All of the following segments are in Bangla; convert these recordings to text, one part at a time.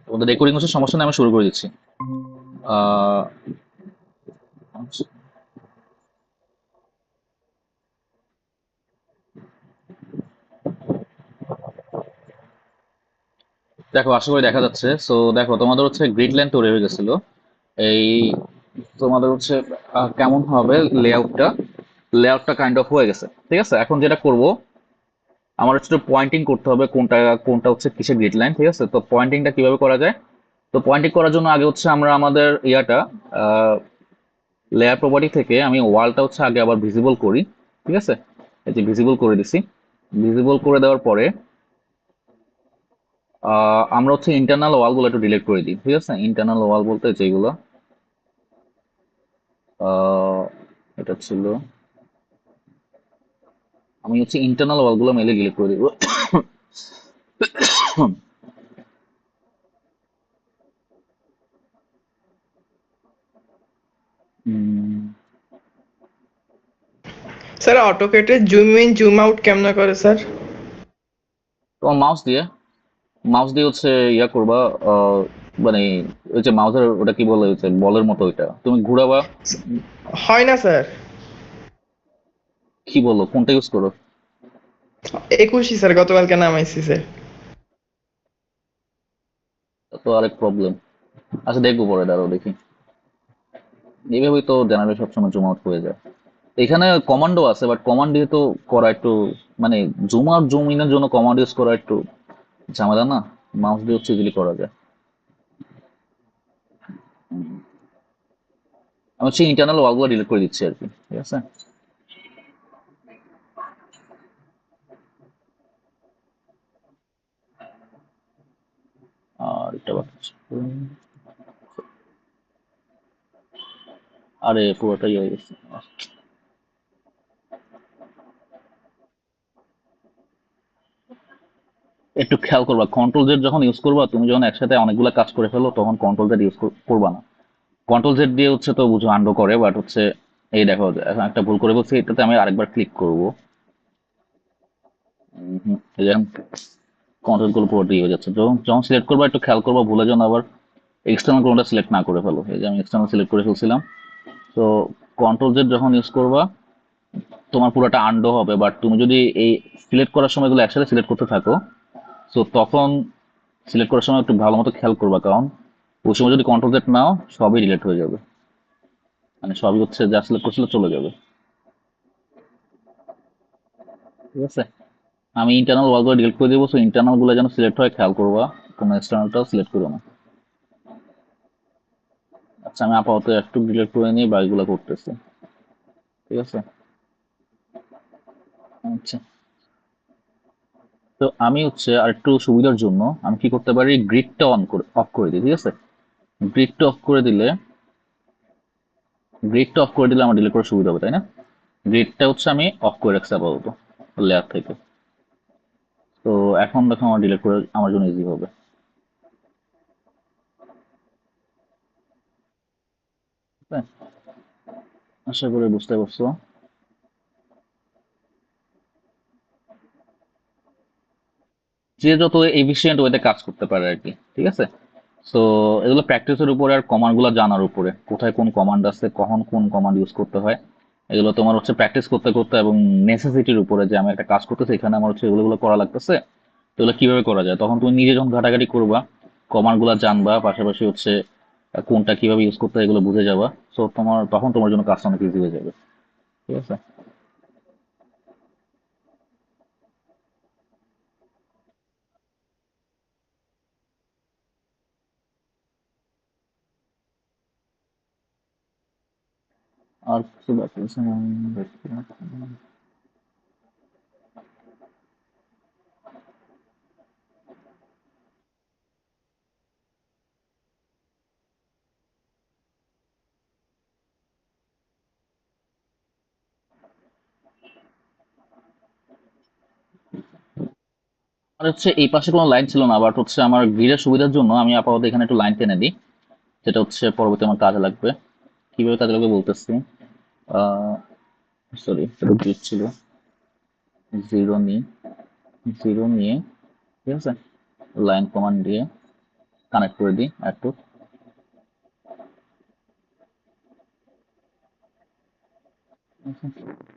তোমাদের রেকর্ডিং হচ্ছে সমস্যা নেই, আমি শুরু করে দিচ্ছি। আহ, দেখো, আশা করি দেখা যাচ্ছে। সো দেখো, তোমাদের হচ্ছে গ্রিড লাইন তৈরি হয়ে গেছিল। এই তোমাদের হচ্ছে কেমন হবে লেআউটটা, লেআউটটা কাইন্ড অফ হয়ে গেছে। ঠিক আছে, এখন যেটা করব, আমার হচ্ছে পয়েন্টিং করতে হবে কোনটা কোনটা হচ্ছে কিসের গ্রিড লাইন। ঠিক আছে, তো পয়েন্টিংটা কিভাবে করা যায়? তো পয়েন্টিং করার জন্য আগে হচ্ছে আমরা আমাদের ইয়াটা লেয়ার প্রপার্টি থেকে আমি ওয়ালটা হচ্ছে আগে আবার ভিজিবল করি। ঠিক আছে, এই যে ভিজিবল করে দিছি। ভিজিবল করে দেওয়ার পরে আমরা হচ্ছে ইন্টারনাল ওয়াল গুলো একটু ডিলিট করে দিই। ঠিক আছে, ইন্টারনাল ওয়াল বলতে যেগুলো আহ, এটা ছিল, আমি হচ্ছে ইন্টারনাল ওয়াল গুলো মেলে ডিলিট করে দিব। স্যার অটোকেটে জুম ইন জুম আউট কেমনে করে স্যার? তোমার মাউস দিয়ে হচ্ছে ইয়া করবা। আহ, মানে ওই যে মাউসের ওটা কি বলে, ওই যে বলের মতো, ওইটা তুমি ঘুরাবা। হয় না স্যার। কি বলো, কোনটা ইউজ করো? 21ই স্যার, গতকালকে নামাইছি স্যার। তা তো আরেক প্রবলেম। আচ্ছা, দেখবো পরে, দাঁড়াও দেখি। এইভাবেই তো জেনারেল সবসময় জুম আউট হয়ে যায়। এখানে কমান্ডো আছে, বাট কমান্ড দিয়ে তো করা একটু, মানে জুম আউট জুম ইনের জন্য কমান্ড ইউজ করা একটু ঝামেলা না? মাউস দিয়ে হচ্ছে ইজিলি করা যায়। আমি হচ্ছে ইন্টারনাল ওয়ালগুলো ডিলিট করে দিচ্ছি আর কি। ঠিক আছে, আর এটা বাকি আছে। আরে পুরোটাই হয়ে গেছে। একটু খেয়াল করবা, কন্ট্রোল জেড যখন ইউজ করবা, তুমি যখন একসাথে অনেকগুলো কাজ করে ফেলো, তখন কন্ট্রোল জেড ইউজ করবা না। কন্ট্রোল জেড দিয়ে হচ্ছে তো বুঝো আন্ডো করে, বাট হচ্ছে এই দেখো, এখন একটা ভুল করে বলছি, এটাতে আমি আরেকবার ক্লিক করব। এই যে কন্ট্রোল গুলো পুরো দিয়ে হয়ে যাচ্ছে। যখন যখন সিলেক্ট করবা একটু খেয়াল করবা, ভুলে যেন আবার এক্সটার্নাল কোনটা সিলেক্ট না করে ফেলো। এই যে আমি এক্সটার্নাল সিলেক্ট করে ফেলছিলাম। তো কন্ট্রোল জেড যখন ইউজ করবা, তোমার পুরোটা আন্ডো হবে। বাট তুমি যদি এই সিলেক্ট করার সময় এগুলো একসাথে সিলেক্ট করতে থাকো, তো তখন সিলেক্ট করার সময় একটু ভালো মতো খেয়াল করবা, কারণ ওই সময় যদি কন্ট্রোল জেড নাও, সবই ডিলেট হয়ে যাবে। মানে সবই হচ্ছে যা সিলেক্ট করছিল চলে যাবে। ঠিক আছে, আমি ইন্টারনাল ওয়ালগুলো ডিলিট করে দেবো। সো ইন্টারনাল গুলো যেন সিলেক্ট হয় খেয়াল করবা, কোনো এক্সটার্নালটাও সিলেক্ট করো না। আচ্ছা, আমি আপাতত একটু ডিলিট করে নিয়ে বাকিগুলো করতেছি। ঠিক আছে, আচ্ছা। তো আমি হচ্ছে আর একটু সুবিধার জন্য আমি কি করতে পারি, গ্রিডটা অফ করে দিই। ঠিক আছে, গ্রিডটা অফ করে দিলে, আমার ডিলিট করার সুবিধা হবে, তাই না? গ্রিডটা হচ্ছে আমি অফ করে রাখছি আপাতত লেয়ার থেকে। তো এখন দেখো আমার ডিলিট করে আমার জন্য ইজি হবে। হ্যাঁ, আশা করি বুঝতে পারছো। যে যত এফিসিয়েন্ট ওয়েতে কাজ করতে পারে আর কি। ঠিক আছে, তো এগুলো প্র্যাকটিসের উপরে আর কমান্ড গুলো জানার উপরে, কোথায় কোন কমান্ড আছে, কখন কোন কমান্ড ইউজ করতে হয়, এগুলো তোমার হচ্ছে প্র্যাকটিস করতে করতে এবং নেসেসিটির উপরে, যে আমি একটা কাজ করতেছি এখানে আমার হচ্ছে এগুলো করা লাগতেছে, তো এগুলো কিভাবে করা যায়, তখন তুমি নিজে যখন ঘাটাঘাটি করবা, কমান্ড গুলা জানবা, পাশাপাশি হচ্ছে কোনটা কিভাবে ইউজ করতে হয় এগুলো বুঝে যাবা। তো তখন তোমার জন্য কাজটা অনেক ইজি হয়ে যাবে। ঠিক আছে, আর কিছু বাকি আছে? আর হচ্ছে এই পাশে কোনো লাইন ছিল না, বাট হচ্ছে আমার গ্রিডের সুবিধার জন্য আমি আপাতত এখানে একটু লাইন টেনে দিই, যেটা হচ্ছে পরবর্তী আমার কাজে লাগবে। কিভাবে কাজে লাগবে বলতেছি। সরি, এটা গ্রিড ছিল। জিরো নিয়ে, ঠিক আছে, লাইন কমান্ড দিয়ে কানেক্ট করে দিই একটু।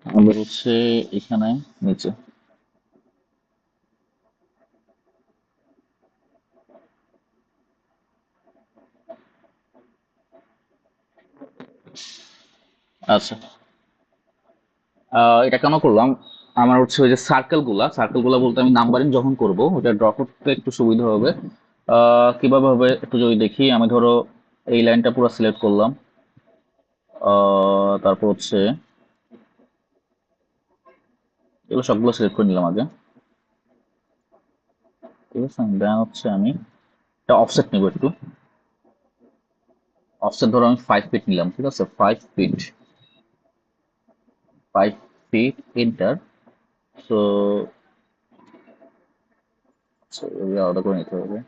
আমাদের হচ্ছে এখানে নিচে। আচ্ছা, এটা কেন করলাম, আমার হচ্ছে ওই যে সার্কেল গুলা বলতে আমি নাম্বারিং যখন করব ওটা ড্র করতে একটু সুবিধা হবে। কিভাবে হবে একটু যদি দেখি, আমি ধরো এই লাইনটা পুরো সিলেক্ট করলাম। তারপর হচ্ছে এগুলো সবগুলো সিলেক্ট করে নিলাম আগে। ঠিক আছে, দেন হচ্ছে আমি এটা অফসেট নেব একটু। অফসেট ধরো আমি 5 ফিট নিলাম, ঠিক আছে, 5 ফিট, 5 ফিট, এন্টার। তো আলাদা করে নিতে হবে।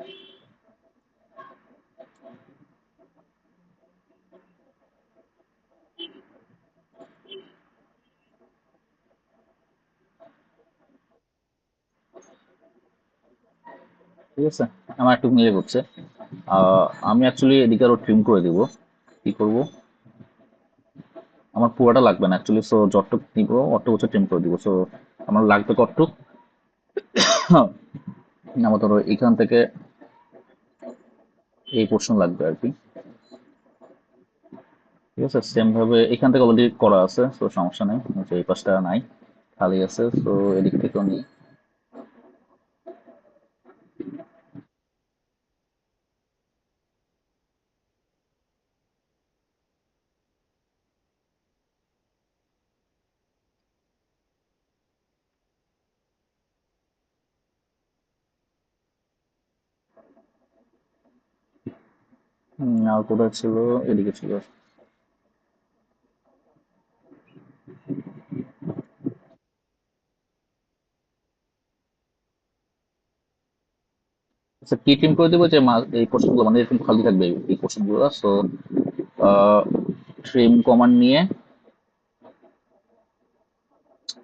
ঠিক আছে, আমার একটু মিলে করছে। আমি অ্যাকচুয়ালি এদিকে আরো ট্রিম করে দিব। কি করব, আমার পুরোটা লাগবে না অ্যাকচুয়ালি, সো যতটুক নিব অতটুক হচ্ছে ট্রিম করে দিব। সো আমার লাগবে কতটুক, আমার ধরো এখান থেকে এই পোর্শন লাগবে আর কি। ঠিক আছে, সেম ভাবে এখান থেকে অলরেডি করা আছে, তো সমস্যা নেই, হচ্ছে এই পাশটা নাই, খালি আছে, তো এদিক থেকেও নিই। আর কোথায় ছিল, এদিকে ছিল। আচ্ছা, কি ট্রিম করে দেবো, যে এই পোর্শন গুলো মানে এরকম খালি থাকবে এই পোর্শন গুলো, সো ট্রিম কমান্ড নিয়ে,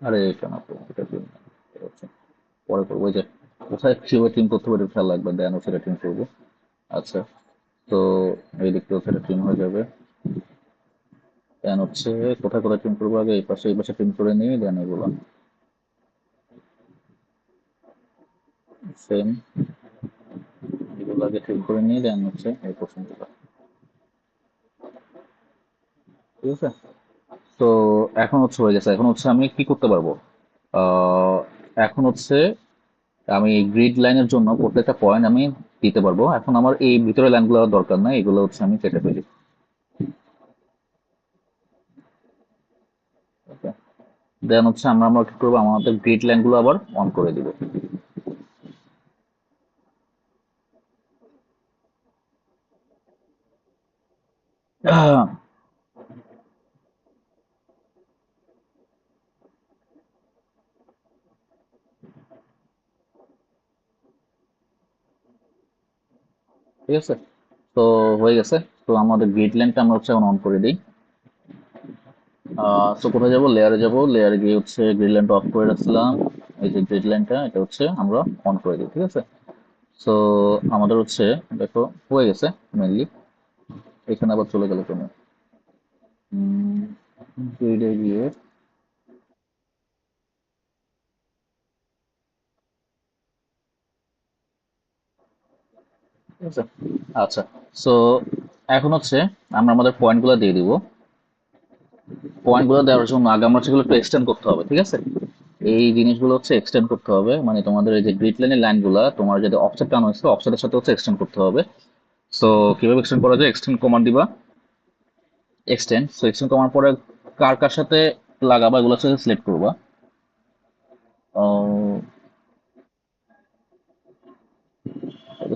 আরে কেন তো এটা ট্রিম পরে করবো, ওই যে কোথায় কিভাবে ট্রিম করতে পারে খেয়াল লাগবে, দেন সেটা ট্রিম করবো। আচ্ছা, তো এই দিক থেকে সেটা ট্রিম হয়ে যাবে। দেন হচ্ছে কোথায় কোথায় ট্রিম করবো, আগে এই পাশে ট্রিম করে নিই, দেন এগুলো সেম, এগুলো আগে ট্রিম করে নিই, দেন হচ্ছে এই পোর্শনগুলো। ঠিক আছে, তো এখন হচ্ছে হয়ে গেছে, এখন হচ্ছে আমি কি করতে পারবো, আহ, এখন হচ্ছে আমি গ্রিড লাইনের জন্য প্রত্যেকটা পয়েন্ট আমি দিতে পারবো। এখন আমার এই ভিতরে লাইনগুলো দরকার নাই, এগুলো হচ্ছে আমি কেটে ফেলি। ওকে, দেন হচ্ছে আমরা কি করবো, আমাদের গ্রিড লাইনগুলো আবার অন করে দিব। আহ, ঠিক আছে, তো হয়ে গেছে। তো আমাদের গ্রিড লাইনটা আমরা হচ্ছে এখন অন করে দিই। তো কোথায় যাবো, লেয়ারে যাবো, লেয়ারে গিয়ে হচ্ছে গ্রিড লাইনটা অফ করে রাখছিলাম। এই যে গ্রিড লাইনটা এটা হচ্ছে আমরা অন করে দিই, ঠিক আছে। তো আমাদের হচ্ছে দেখো হয়ে গেছে মেনলি। এখানে আবার চলে গেল কেন, গ্রিডে গিয়ে, ঠিক আছে। আচ্ছা, সো এখন হচ্ছে আমরা আমাদের পয়েন্টগুলো দিয়ে দিব। পয়েন্টগুলো দেওয়ার জন্য আগে আমরা সেগুলো একটু এক্সটেন্ড করতে হবে, ঠিক আছে। এই জিনিসগুলো হচ্ছে এক্সটেন্ড করতে হবে, মানে তোমাদের এই যে গ্রিড লাইনের লাইনগুলো তোমার যদি অফসেট টান হয়েছে অফসেটের সাথে হচ্ছে এক্সটেন্ড করতে হবে। সো কিভাবে এক্সটেন্ড করা যায়, এক্সটেন্ড কমান্ড দিবা, এক্সটেন্ড। সো এক্সটেন্ড কমান্ড পরে কার কার সাথে লাগাবা এগুলো হচ্ছে সিলেক্ট করবা।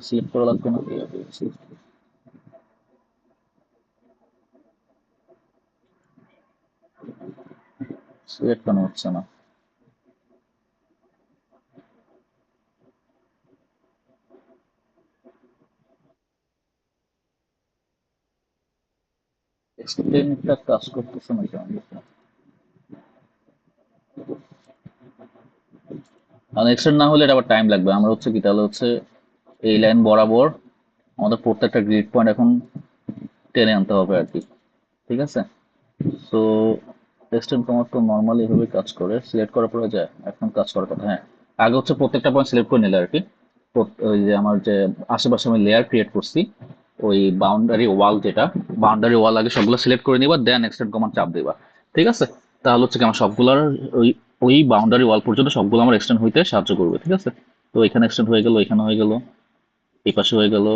সিলেক্ট করা লাগবে না, সিলেক্ট কেন হচ্ছে না। এক্সটেন্ডটা কাজ করতেছে না কেন, কারণ এক্সটেন্ড না হলে এটা আবার টাইম লাগবে। আমরা হচ্ছে কি তাহলে হচ্ছে এই লাইন বরাবর আমাদের প্রত্যেকটা গ্রিড পয়েন্ট এখন টেনে আনতে হবে আর কি। ঠিক আছে, তো এক্সটেন্ড কমান্ড তো নর্মালি এভাবে কাজ করে, সিলেক্ট করার পরে যায় এখন কাজ করার কথা। হ্যাঁ, আগে হচ্ছে প্রত্যেকটা পয়েন্ট সিলেক্ট করে নিলে আর কি। ওই যে আমার যে আশেপাশে আমি লেয়ার ক্রিয়েট করছি, ওই বাউন্ডারি ওয়াল, যেটা বাউন্ডারি ওয়াল আগে সবগুলো সিলেক্ট করে নিবা, দেন এক্সটেন্ড কমান্ড চাপ দিবা। ঠিক আছে, তাহলে হচ্ছে কি আমার সবগুলোর ওই ওই বাউন্ডারি ওয়াল পর্যন্ত সবগুলো আমার এক্সটেন্ড হইতে সাহায্য করবে। ঠিক আছে, তো এখানে এক্সটেন্ড হয়ে গেল, এখানে হয়ে গেল, এই পাশে হয়ে গেল,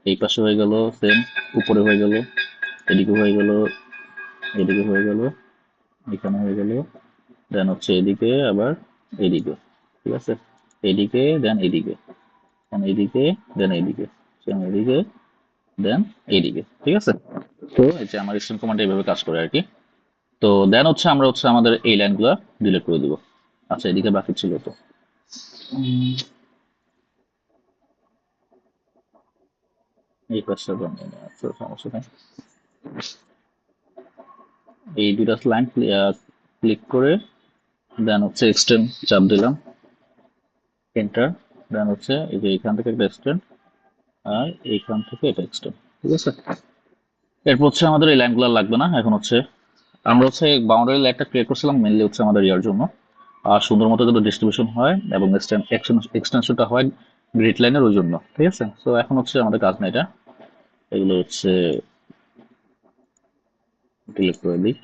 এই পাশে হয়ে গেল, সেম উপরে হয়ে গেল, এদিকে হয়ে গেল, এদিকে হয়ে গেল, এখানে হয়ে গেল, দেন হচ্ছে এদিকে, আবার এদিকে। ঠিক আছে, এদিকে দেন এদিকে, দেন এদিকে, দেন এদিকে, দেন এদিকে, দেন এইদিকে। ঠিক আছে, তো এই যে আমার স্টেম কমান্ড এইভাবে কাজ করে আর কি। তো দেন হচ্ছে আমরা হচ্ছে আমাদের এই লাইনগুলো ডিলিট করে দিব। আচ্ছা, এদিকে বাকি ছিল তো। উম, এই পাশটা বানিয়ে নেওয়া, আচ্ছা, সমস্যা নেই। এই দুটা লাইন ক্লিক করে দেন হচ্ছে এক্সটেন্ড চাপ দিলাম, এন্টার। দেন হচ্ছে এই যে এইখান থেকে একটা এক্সটেন্ড, আর এইখান থেকে এটা এক্সটেন্ড। ঠিক আছে, এরপর হচ্ছে আমাদের এই লাইনগুলো লাগবে না। এখন হচ্ছে আমরা হচ্ছে বাউন্ডারি লাইনটা ক্রিয়েট করছিলাম মেনলি হচ্ছে আমাদের ইয়ার জন্য, আর সুন্দর মতো যদি ডিস্ট্রিবিউশন হয় এবং এক্সটেনশনটা হয় গ্রিড লাইনের ওই জন্য। ঠিক আছে, তো এখন হচ্ছে আমাদের কাজ না এটা, এগুলো হচ্ছে ডিলিট করে দিই।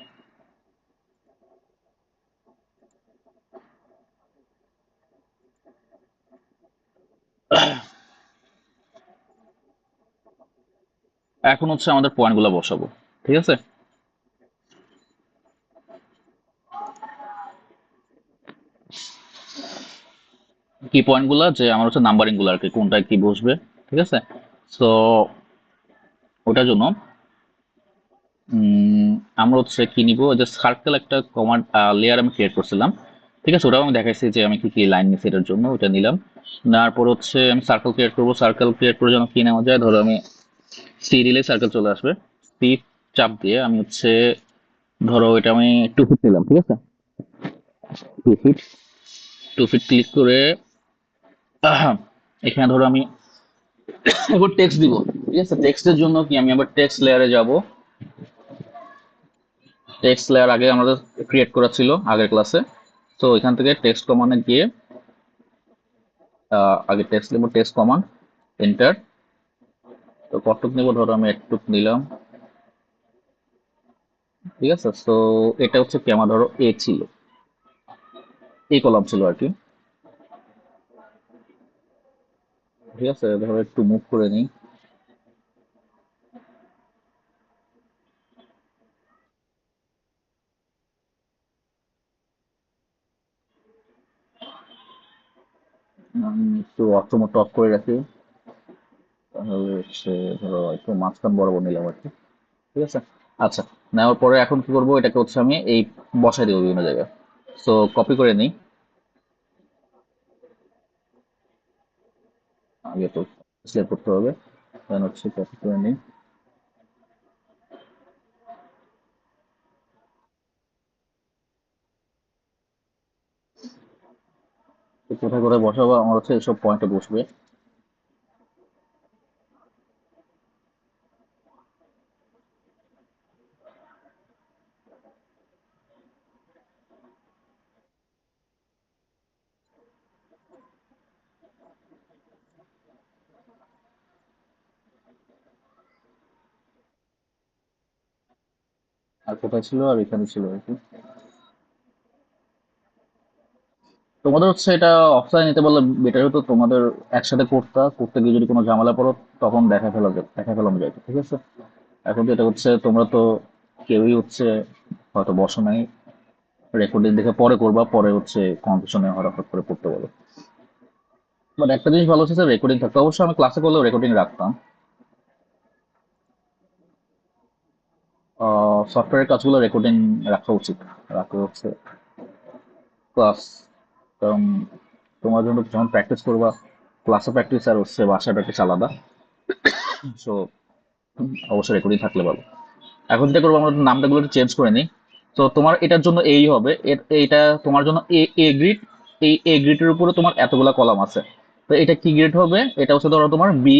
এখন হচ্ছে আমাদের পয়েন্টগুলো বসাবো। ঠিক আছে, কি পয়েন্টগুলো যে আমার হচ্ছে নাম্বারিং গুলো আর কি, কোনটায় কি বসবে। ঠিক আছে, তো ওটার জন্য উম, আমরা হচ্ছে কি নিব, যে সার্কেল একটা কমান্ড লেয়ার আমি ক্রিয়েট করছিলাম। ঠিক আছে, ওটাও আমি দেখাইছি যে আমি কি কি লাইন নিছি এটার জন্য, ওটা নিলাম। নেওয়ার পর হচ্ছে আমি সার্কেল ক্রিয়েট করবো। সার্কেল ক্রিয়েট করে যেন কি নেওয়া যায়, ধরো আমি সি দিলে সার্কেল চলে আসবে। সি চাপ দিয়ে আমি হচ্ছে, ধরো এটা আমি 2 ফিট নিলাম। ঠিক আছে, 2 ফিট, 2 ফিট ক্লিক করে এখানে ধরো আমি এবার টেক্সট দিব। ঠিক আছে, টেক্সটের জন্য কি আমি আবার টেক্সট লেয়ারে যাব। টেক্সট লেয়ার আগে আমাদের ক্রিয়েট করা ছিল আগের ক্লাসে। তো এখান থেকে টেক্সট কমান্ডে গিয়ে আগে টেক্সট নেব, টেক্সট কমান্ড, এন্টার। তো কতটুক নেব, ধরো আমি একটুক নিলাম। ঠিক আছে, তো এটা হচ্ছে কি আমার ধরো এ ছিল, এই কলাম ছিল আর কি। ঠিক আছে, ধরো একটু মুভ করে নিই। আমি একটু অটোমোট অফ করে রাখি, তাহলে হচ্ছে ধরো একটু মাঝখান বরাবর নিলাম আর কি। ঠিক আছে, আচ্ছা, নেওয়ার পরে এখন কি করবো, এটাকে হচ্ছে আমি এই বসাই দেবো বিভিন্ন জায়গায়। সো কপি করে নিই, আগে তো সিলেক্ট করতে হবে, দেন হচ্ছে কপি করে নিই। তো কোথায় কোথায় বসাবো, আমার হচ্ছে এইসব পয়েন্টে বসবে। আর কোথায় ছিল, আর এখানে ছিল আর কি। তোমাদের হচ্ছে এটা অফলাইন নিতে বললে বেটার হতো, তোমাদের একসাথে করতে গিয়ে যদি কোনো ঝামেলা পড়ো, তখন দেখা ফেলানো যায়। ঠিক আছে, এখন যেটা হচ্ছে তোমরা তো কেউই হচ্ছে হয়তো বসো নাই, রেকর্ডিং দেখে পরে করবা, পরে হচ্ছে কনফিউশনে হঠাৎ করে পড়তে পারো। বাট একটা জিনিস ভালো হচ্ছে রেকর্ডিং থাকতো, অবশ্যই আমি ক্লাসে করলেও রেকর্ডিং রাখতাম। সফটওয়্যারের কাজগুলো রেকর্ডিং রাখা উচিত, রাখা হচ্ছে ক্লাস, কারণ তোমার জন্য যখন প্র্যাকটিস করবা, ক্লাসে প্র্যাকটিস আর হচ্ছে বাসায় প্র্যাকটিস আলাদা। সো অবশ্যই রেকর্ডিং থাকলে ভালো। এখন যেটা করবো, আমরা নামটা গুলো চেঞ্জ করে নিই। তো তোমার এটার জন্য এই হবে, এইটা তোমার জন্য এ এ গ্রিড, এই এ গ্রিডের উপরে তোমার এতগুলা কলাম আছে। তো এটা কি গ্রিড হবে? এটা হচ্ছে ধরো তোমার বি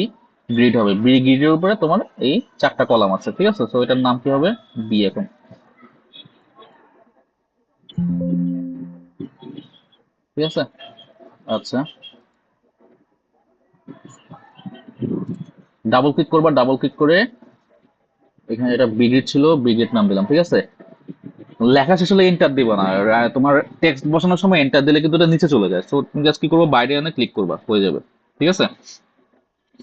গ্রিড হবে। বি গ্রিডের উপরে তোমার এই চারটা কলাম আছে, ঠিক আছে? তো এটার নাম কি হবে? বি এখন। ঠিক আছে, আচ্ছা। ডাবল ক্লিক করবা, ডাবল ক্লিক করে এখানে এটা বি গ্রিড ছিল, বি গ্রিড নাম দিলাম, ঠিক আছে? লেখা শেষ হলে এন্টার দিবা না। তোমার টেক্সট বসানোর সময় এন্টার দিলে কিন্তু এটা নিচে চলে যায়। তো তুমি জাস্ট কি করবো, বাইরে এনে ক্লিক করবা, হয়ে যাবে। ঠিক আছে,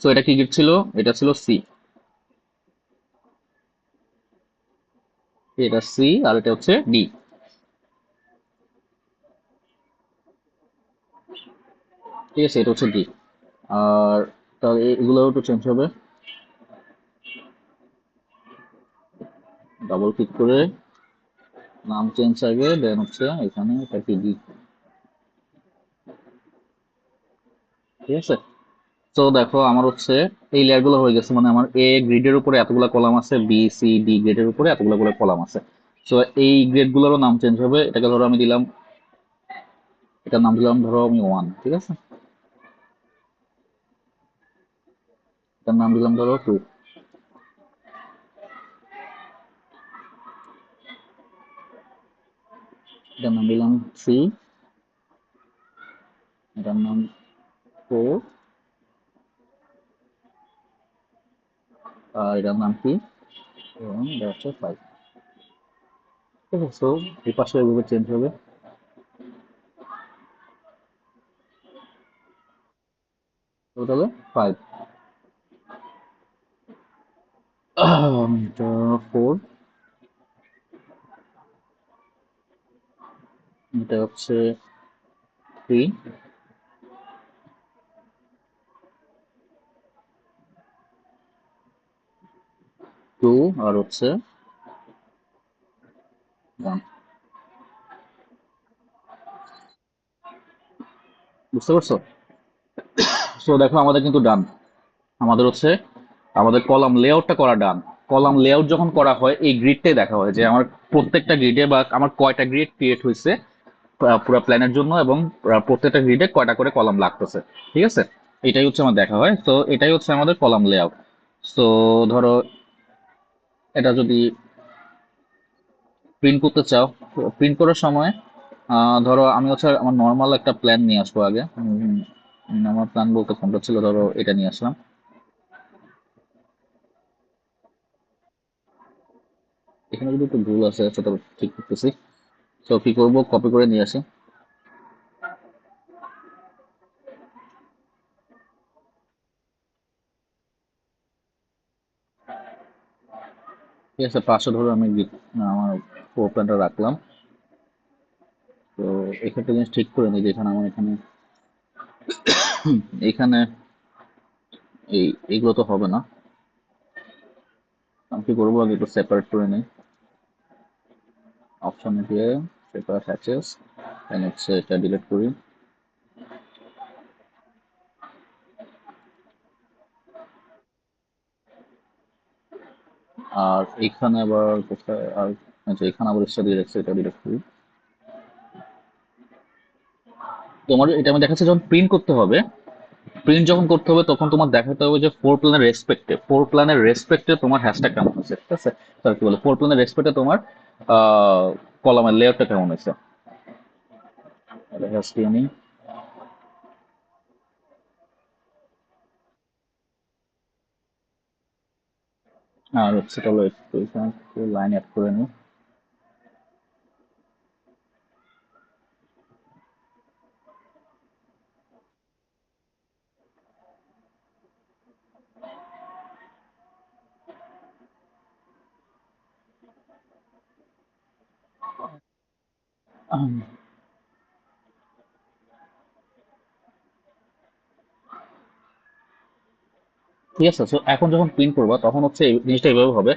তো এটা কি গিফট ছিল? এটা ছিল সি। এটা সি আর এটা হচ্ছে ডি। ঠিক আছে, এটা হচ্ছে ডি। আর তাহলে এগুলো একটু চেঞ্জ হবে। ডাবল ক্লিক করে নাম চেঞ্জ আগে, দেন হচ্ছে এখানে এটা কি ডি। ঠিক আছে, তো দেখো আমার হচ্ছে এই লেয়ার গুলো হয়ে গেছে। মানে আমার এ গ্রিডের উপরে এতগুলো কলাম আছে, বি সি ডি গ্রেডের উপরে এতগুলো করে কলাম আছে। তো এই গ্রেড গুলোরও নাম চেঞ্জ হবে। এটাকে ধরো আমি দিলাম, এটার নাম দিলাম ধরো আমি ওয়ান। ঠিক আছে, এটার নাম দিলাম ধরো টু। এটার নাম দিলাম থ্রি। এটার নাম ফোর। আর এটার নাম কি? এবং এটা হচ্ছে ফাইভ। ঠিক আছে, তো এই পাশে এভাবে চেঞ্জ হবে। Total five. এটা ফোর। এটা হচ্ছে থ্রি। টু। আর হচ্ছে ওয়ান। বুঝতে পারছো? সো দেখো আমাদের কিন্তু ডান। আমাদের হচ্ছে আমাদের কলাম লেআউটটা করা ডান। কলাম লেআউট যখন করা হয় এই গ্রিডটাই দেখা হয় যে আমার প্রত্যেকটা গ্রিডে বা আমার কয়টা গ্রিড ক্রিয়েট হয়েছে পুরো প্ল্যানের জন্য, এবং প্রত্যেকটা গ্রিডে কয়টা করে কলাম লাগতেছে। ঠিক আছে, এটাই হচ্ছে আমার দেখা হয়। তো এটাই হচ্ছে আমাদের কলাম লেআউট। তো ধরো এটা যদি প্রিন্ট করতে চাও, প্রিন্ট করার সময় ধরো আমি হচ্ছে আমার নর্মাল একটা প্ল্যান নিয়ে আসবো আগে। আমার প্ল্যান বলতে কোনটা ছিল, ধরো এটা নিয়ে আসলাম। এখানে যদি একটু ভুল আছে সেটা ঠিক করতেছি। তো কি করবো, কপি করে নিয়ে আসি। ঠিক আছে, পাশে ধরো আমি আমার ফোর প্ল্যানটা রাখলাম। তো এখানে জিনিস ঠিক করে নিই যে এখানে আমার এখানে এখানে এই এগুলো তো হবে না। আমি কি করবো, আগে একটু সেপারেট করে নিই। অপশনে গিয়ে সেপারেট হ্যাচেস, দেন হচ্ছে এটা ডিলিট করি। আর এখানে আবার কোথায় আর, আচ্ছা এখানে আবার এক্সট্রা দিয়ে রাখছি, এটা ডিলিট করি। তোমার এটা আমি দেখাচ্ছি যখন প্রিন্ট করতে হবে। প্রিন্ট যখন করতে হবে তখন তোমার দেখাতে হবে যে ফোর প্ল্যানের রেসপেক্টে তোমার হ্যাশট্যাগ কেমন হয়েছে। ঠিক আছে, তার কি বলে ফোর প্ল্যানের রেসপেক্টে তোমার কলামের লেয়ারটা কেমন হয়েছে। এটা হ্যাশ দিয়ে নিই। আর হচ্ছে চলো একটু এখানে লাইন অ্যাড করে নিই। ঠিক আছে, তো এখন যখন প্রিন্ট করবা তখন হচ্ছে এই জিনিসটা এইভাবে হবে।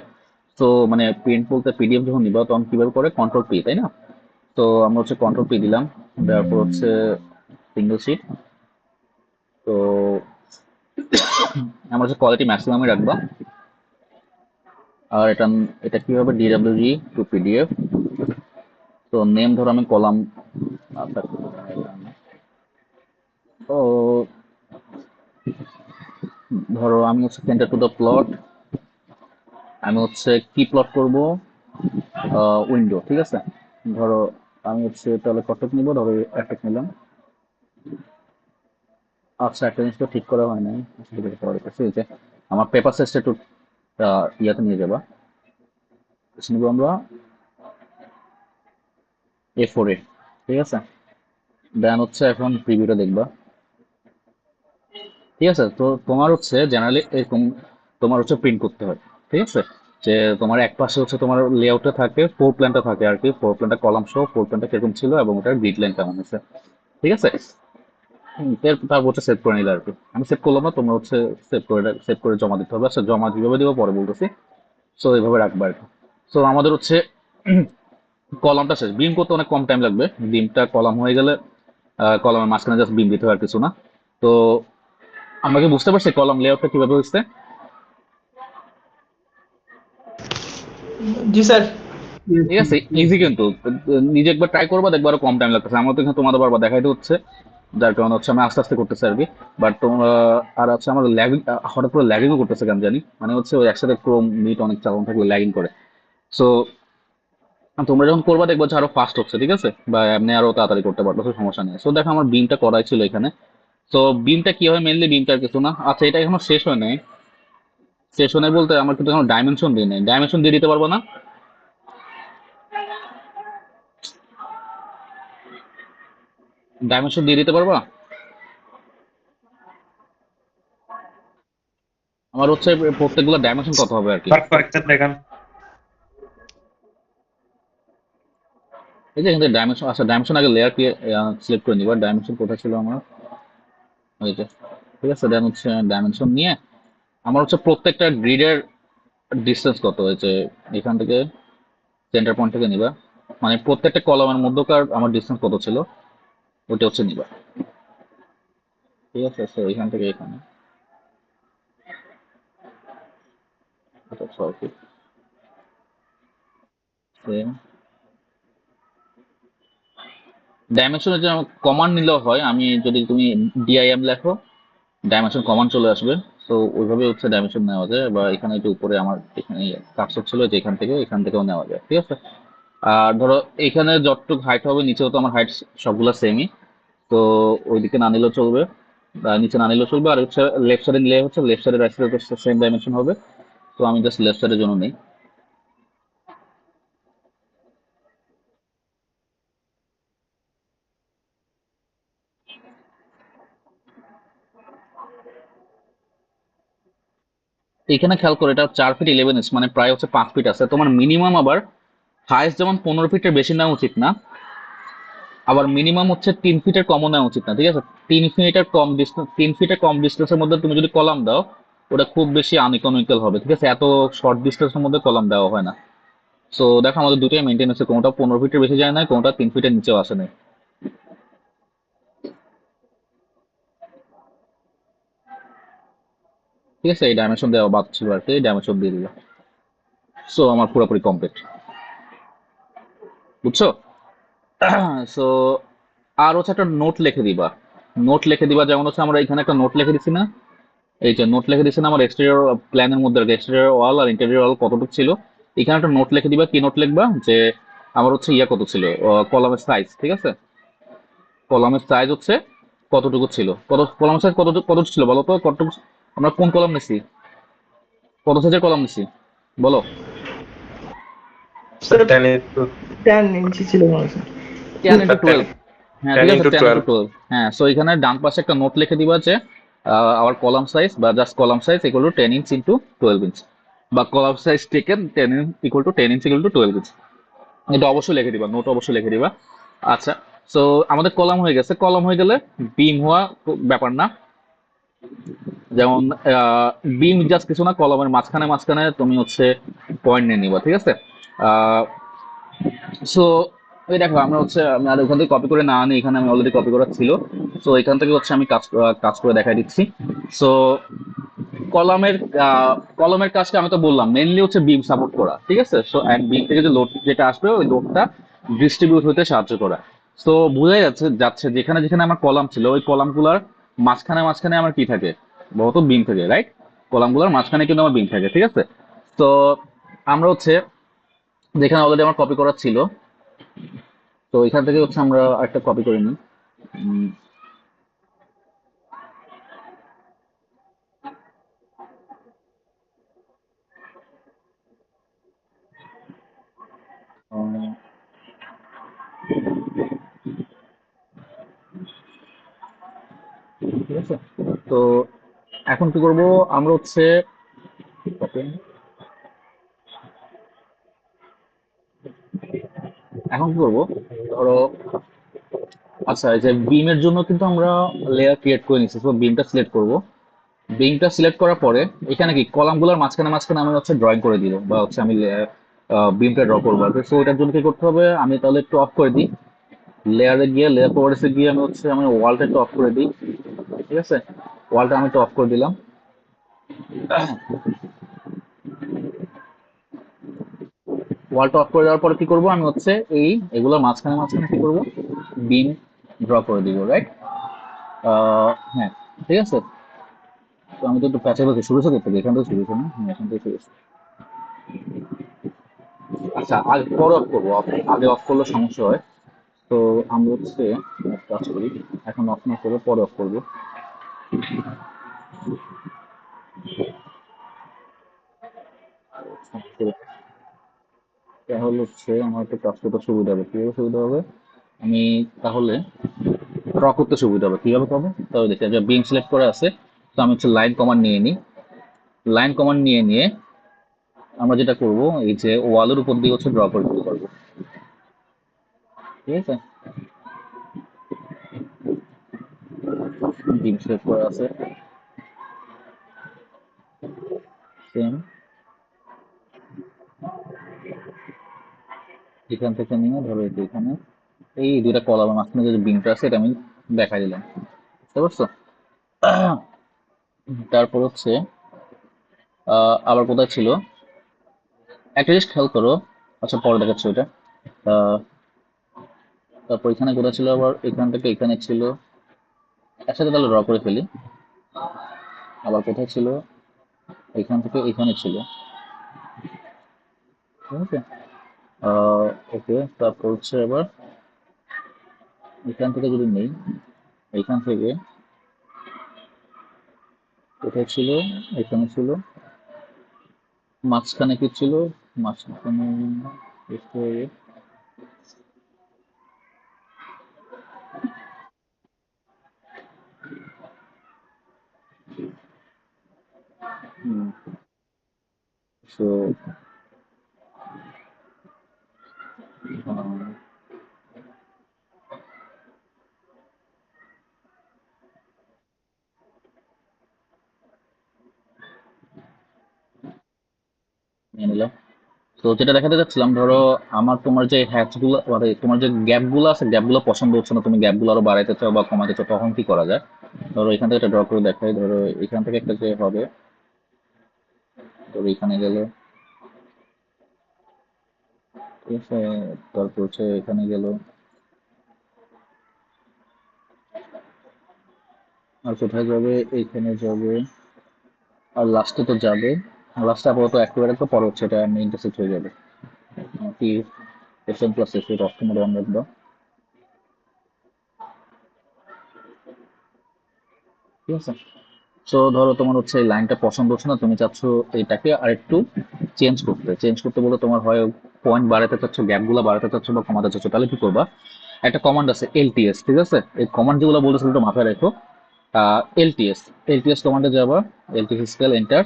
তো মানে প্রিন্ট বলতে পিডিএফ যখন নিবা তখন কিভাবে করে, কন্ট্রোল পি, তাই না? তো আমরা হচ্ছে কন্ট্রোল পি দিলাম, তারপর হচ্ছে সিঙ্গেল শিট। তো আমরা হচ্ছে কোয়ালিটি ম্যাক্সিমামে রাখবা। আর এটা এটা কি হবে, ডিডব্লিউজি টু পিডিএফ। তো নেম ধরো আমি কলাম। আচ্ছা, তো ধরো আমি হচ্ছে সেন্টার টু দ্য প্লট, আমি হচ্ছে কি প্লট করব, উইন্ডো, ঠিক আছে। ধরো আমি হচ্ছে তাহলে কতক নিব, ধরো একটা নিলাম। আচ্ছা, একটা জিনিস তো ঠিক করা হয় নাই, আচ্ছা, ঠিক আছে, পরে দেখতেছি। এই যে আমার পেপার সাইজটা একটু ইয়াতে নিয়ে যাবা, নিব আমরা A4 এ, ঠিক আছে। দেন হচ্ছে এখন প্রিভিউটা দেখবা, ঠিক আছে। তো তোমার হচ্ছে জেনারেলি এরকম তোমার হচ্ছে প্রিন্ট করতে হয়, ঠিক আছে। যে তোমার এক পাশে হচ্ছে তোমার লেআউটে থাকে, ফোর প্ল্যানটা থাকে আর কি, ফোর প্ল্যানটা কলাম সহ ফোর প্ল্যানটা কিরকম ছিল এবং ওটার গ্রিড লাইন কেমন আছে, ঠিক আছে। তারপর হচ্ছে সেভ করে নিলে আর কি। আমি সেভ করলাম না, তোমরা হচ্ছে সেভ করে জমা দিতে হবে। আচ্ছা, জমা কিভাবে দিব পরে বলতেছি। সো এইভাবে রাখবা আর কি। সো আমাদের হচ্ছে কলামটা শেষ, বিম করতে অনেক কম টাইম লাগবে। বিমটা কলাম হয়ে গেলে কলামের মাঝখানে জাস্ট বিম দিতে হয় আর কিছু না। তো আমরা কি বুঝতে পারছি কলাম লেআউটটা কিভাবে হচ্ছে? জি স্যার। ঠিক আছে, ইজি কিন্তু। নিজে একবার ট্রাই করবা, দেখবা আরো কম টাইম লাগতেছে। আমার তো এখানে তোমাদের বারবার দেখাইতে হচ্ছে, যার কারণে হচ্ছে আমি আস্তে আস্তে করতেছি আর কি। বাট তোমরা আর হচ্ছে আমার ল্যাগিং, হঠাৎ করে ল্যাগিংও করতেছে কেন জানি, মানে হচ্ছে ওই একসাথে ক্রোম মিট অনেক চালানো থাকলে ল্যাগিং করে। সো তোমরা যখন করবা দেখবা যে আরো ফাস্ট হচ্ছে, ঠিক আছে, বা এমনি আরো তাড়াতাড়ি করতে পারতো, সমস্যা নেই। সো দেখো আমার বিমটা করাই ছিল এখানে। তো বিমটা কি হয়, মেনলি বিমটার কিছু না। আচ্ছা, এটা এখনো শেষ হয় নাই। শেষ হয় নাই বলতে আমার কিন্তু এখনো ডাইমেনশন দিই নাই। ডাইমেনশন দিয়ে দিতে পারবো না? ডাইমেনশন দিয়ে দিতে পারবা? আমার হচ্ছে প্রত্যেকগুলো ডাইমেনশন কত হবে আর কি। ওয়ার্ক কয়েকটা দেখান। এই যে এখান থেকে ডাইমেনশন, আচ্ছা ডাইমেনশন আগে লেয়ার কি সিলেক্ট করে নিবা। ডাইমেনশন কোথায় ছিল আমার, এই যে, ঠিক আছে। দেন হচ্ছে ডাইমেনশন নিয়ে আমার হচ্ছে প্রত্যেকটা গ্রিডের ডিসটেন্স কত হয়েছে, এখান থেকে সেন্টার পয়েন্ট থেকে নিবা। মানে প্রত্যেকটা কলামের মধ্যকার আমার ডিসটেন্স কত ছিল ওটা হচ্ছে নিবা, ঠিক আছে। তো এখান থেকে এখানে এটা 6 ফিট, সেম। ডাইমেনশনের যে কমান্ড নিলেও হয়, আমি যদি তুমি ডিআইএম লেখো ডাইমেনশন কমান্ড চলে আসবে। তো ওইভাবে হচ্ছে ডাইমেনশন নেওয়া যায়, বা এখানে যে উপরে আমার এখানে কার্সর ছিল যে এখান থেকেও নেওয়া যায়, ঠিক আছে। আর ধরো এখানে যতটুকু হাইট হবে, নিচেও তো আমার হাইট সবগুলা সেমই। তো ওইদিকে না নিলেও চলবে, বা নিচে না নিলেও চলবে। আর হচ্ছে লেফট সাইডে নিলে হচ্ছে লেফট সাইডে রাইট সাইডে সেম ডাইমেনশন হবে। তো আমি জাস্ট লেফট সাইডের জন্য নেই। এখানে খেয়াল করে, এটা 4 ফিট 11 ইঞ্চ, মানে প্রায় হচ্ছে 5 ফিট আছে। তোমার মিনিমাম আবার হাইস্ট যেমন 15 ফিটের বেশি নেওয়া উচিত না, আবার মিনিমাম হচ্ছে 3 ফিটের কমও নেওয়া উচিত না, ঠিক আছে। 3 ফিটের কম ডিস্টেন্সের মধ্যে তুমি যদি কলাম দাও, ওটা খুব বেশি আনইকোনমিক্যাল হবে, ঠিক আছে। এত শর্ট ডিস্টেন্সের মধ্যে কলাম দেওয়া হয় না। সো দেখো আমাদের দুটোই মেনটেন আছে, কোনোটা 15 ফিটের বেশি যায় না, কোনোটা 3 ফিটের নিচেও আসে নাই, ঠিক আছে। এই ডাইমেনশন দেওয়া বাদ ছিল আর কি, এই ডাইমেনশন দিয়ে দিলাম। সো আমার পুরোপুরি কমপ্লিট, বুঝছো? সো আর হচ্ছে একটা নোট লিখে দিবা। নোট লিখে দিবা, যেমন হচ্ছে আমরা এখানে একটা নোট লিখে দিছি না, এই যে নোট লিখে দিছি না আমার এক্সটেরিয়র প্ল্যানের মধ্যে, এক্সটেরিয়র ওয়াল আর ইন্টেরিয়র ওয়াল কতটুকু ছিল। এখানে একটা নোট লিখে দিবা। কি নোট লিখবা, যে আমার হচ্ছে ইয়া কত ছিল, কলামের সাইজ, ঠিক আছে। কলামের সাইজ হচ্ছে কতটুকু ছিল, কলামের সাইজ কতটুকু ছিল বলো তো, কতটুকু আমরা কোন কলাম নিছি, কত সাইজের কলাম নিছি বলো। স্যার 10 into 10 ইঞ্চি ছিল মনে হয় স্যার। 10 into 12। 10 হ্যাঁ, 10 ঠিক আছে, into 10 into 12 12। হ্যাঁ, সো এখানে ডান পাশে একটা নোট লিখে দিবা যে আওয়ার কলাম সাইজ, বা just column size equal to 10 inch into 12 inch, বা column size taken 10 inch equal to 10 inch equal to 12 inch. এটা অবশ্যই লিখে দিবা, নোট অবশ্যই লিখে দিবা। আচ্ছা, সো আমাদের কলাম হয়ে গেছে। কলাম হয়ে গেলে বিম হওয়া ব্যাপার না। যেমন বিম জাস্ট কিছু না, কলামের মাঝখানে মাঝখানে তুমি হচ্ছে পয়েন্ট নিয়ে নিবা, ঠিক আছে। সো এই দেখো আমরা হচ্ছে, আমি আর ওখান থেকে কপি করে না আনি, এখানে আমি অলরেডি কপি করা ছিল। সো এখান থেকে হচ্ছে আমি কাজ করে দেখাই দিচ্ছি। সো কলামের কলমের কাজটা আমি তো বললাম মেইনলি হচ্ছে বিম সাপোর্ট করা, ঠিক আছে। সো এন্ড বিম থেকে যে লোড যেটা আসবে ওই লোডটা ডিস্ট্রিবিউট হতে সাহায্য করা। সো বোঝাই যাচ্ছে যাচ্ছে যেখানে যেখানে আমার কলাম ছিল ওই কলামগুলোর মাঝখানে মাঝখানে আমার কি থাকে, বহুত বিম থাকে, রাইট? কলামগুলোর মাঝখানে কিন্তু আমার বিম থাকে, ঠিক আছে? তো আমরা হচ্ছে যেখানে অলরেডি আমার কপি করা ছিল, তো এখান থেকে হচ্ছে আমরা একটা কপি করে নিই। উম, উম, ঠিক আছে। তো এখন কি করব? আমরা হচ্ছে এখন কি করব? ধরো, আচ্ছা, এই যে বিমের জন্য কিন্তু আমরা লেয়ার ক্রিয়েট করে নিচ্ছি, তো বিমটা সিলেক্ট করব। বিমটা সিলেক্ট করার পরে এখানে কি কলামগুলোর মাঝখানে মাঝখানে আমি হচ্ছে ড্রয়িং করে দিব, বা হচ্ছে আমি বিমটা ড্র করবো আর কি। সো এটার জন্য কি করতে হবে? আমি তাহলে একটু অফ করে দিই। লেয়ারে গিয়ে লেয়ার প্রপার্টিসে গিয়ে আমি ওয়ালটা একটু অফ করে দিই, ঠিক আছে? ওয়ালটা আমি একটু অফ করে দিলাম। ওয়ালটা অফ করে দেওয়ার পরে কি করব? আমি হচ্ছে এগুলোর মাঝখানে মাঝখানে কি করব? বিম ড্র করে দিব, রাইট? হ্যাঁ, ঠিক আছে। তো আমি তো একটু প্যাচে বলছি, শুরু থেকে এখান থেকে শুরু না, হ্যাঁ, এখান থেকে শুরু হয়েছে। আচ্ছা, আগে পরে অফ করবো, আগে অফ করলে সমস্যা হয়। তো আমরা হচ্ছে এক কাজ করি, এখন অফ না করে পরে অফ করবো। তাহলে হচ্ছে আমার একটু কাজ করতে সুবিধা হবে। কিভাবে সুবিধা হবে? আমি তাহলে ড্র করতে সুবিধা হবে, কিভাবে করবো? তাহলে দেখি, যে বিম সিলেক্ট করে আছে, তো আমি হচ্ছে লাইন কমান্ড নিয়ে নিই। লাইন কমান্ড নিয়ে নিয়ে আমরা যেটা করব, এই যে ওয়ালের উপর দিয়ে হচ্ছে ড্র করে দিতে পারবো, ঠিক আছে? বিম সিলেক্ট করা আছে, সেম এখান থেকে নিয়ে ধরো এই যে এখানে এই দুইটা কলামের মাঝখানে যে বিমটা আছে এটা আমি দেখাই দিলাম, বুঝতে পারছো? তারপর হচ্ছে আবার কোথায় ছিল, একটা জিনিস খেয়াল করো। আচ্ছা, পরে দেখাচ্ছি ওটা। আহ, তারপর এখানে কোথায় ছিল, আবার এখান থেকে এখানে ছিল। একসাথে তাহলে ড্র করে ফেলি। আবার কোথায় ছিল? এখান থেকে এখানে ছিল, ঠিক আছে? ওকে, তারপর হচ্ছে আবার এখান থেকে যদি নেই, এখান থেকে কোথায় ছিল? এখানে ছিল। মাঝখানে কি ছিল? মাঝখানে একটু, সো নিয়ে নিলাম। তো যেটা দেখাতে যাচ্ছিলাম, ধরো আমার তোমার যে হ্যাচ গুলো, মানে তোমার যে গ্যাপ গুলো আছে, গ্যাপ গুলো পছন্দ হচ্ছে না, তুমি গ্যাপ গুলো আরো বাড়াইতে চাও বা কমাতে চাও, তখন কি করা যায়? ধরো এখান থেকে একটা ড্র করে দেখাই। ধরো এখান থেকে একটা যে হবে, ধরো এখানে গেল, ঠিক আছে? তারপর হচ্ছে এখানে গেল, আর কোথায় যাবে? এইখানে যাবে, আর লাস্টে তো যাবে। লাস্টে আপাতত একেবারে, তো পরে হচ্ছে এটা ইন্টারসেক্ট হয়ে যাবে কি, এস এন প্লাস এস এর অর্থ মোডে আমরা দাও, ঠিক আছে? সো ধরো তোমার হচ্ছে এই লাইনটা পছন্দ হচ্ছে না, তুমি চাচ্ছ এটাকে আরেকটু চেঞ্জ করতে বলে, তোমার হয় পয়েন্ট বাড়াতে চাচ্ছ, গ্যাপ গুলা বাড়াতে চাচ্ছ বা কমাতে চাচ্ছ, তাহলে কি করবা? একটা কমান্ড আছে এলটিএস, ঠিক আছে? এই কমান্ড যেগুলো বলতেছিল একটু মাথায় রেখো। এলটিএস, এলটিএস কমান্ডে যাবা। LTS scale enter,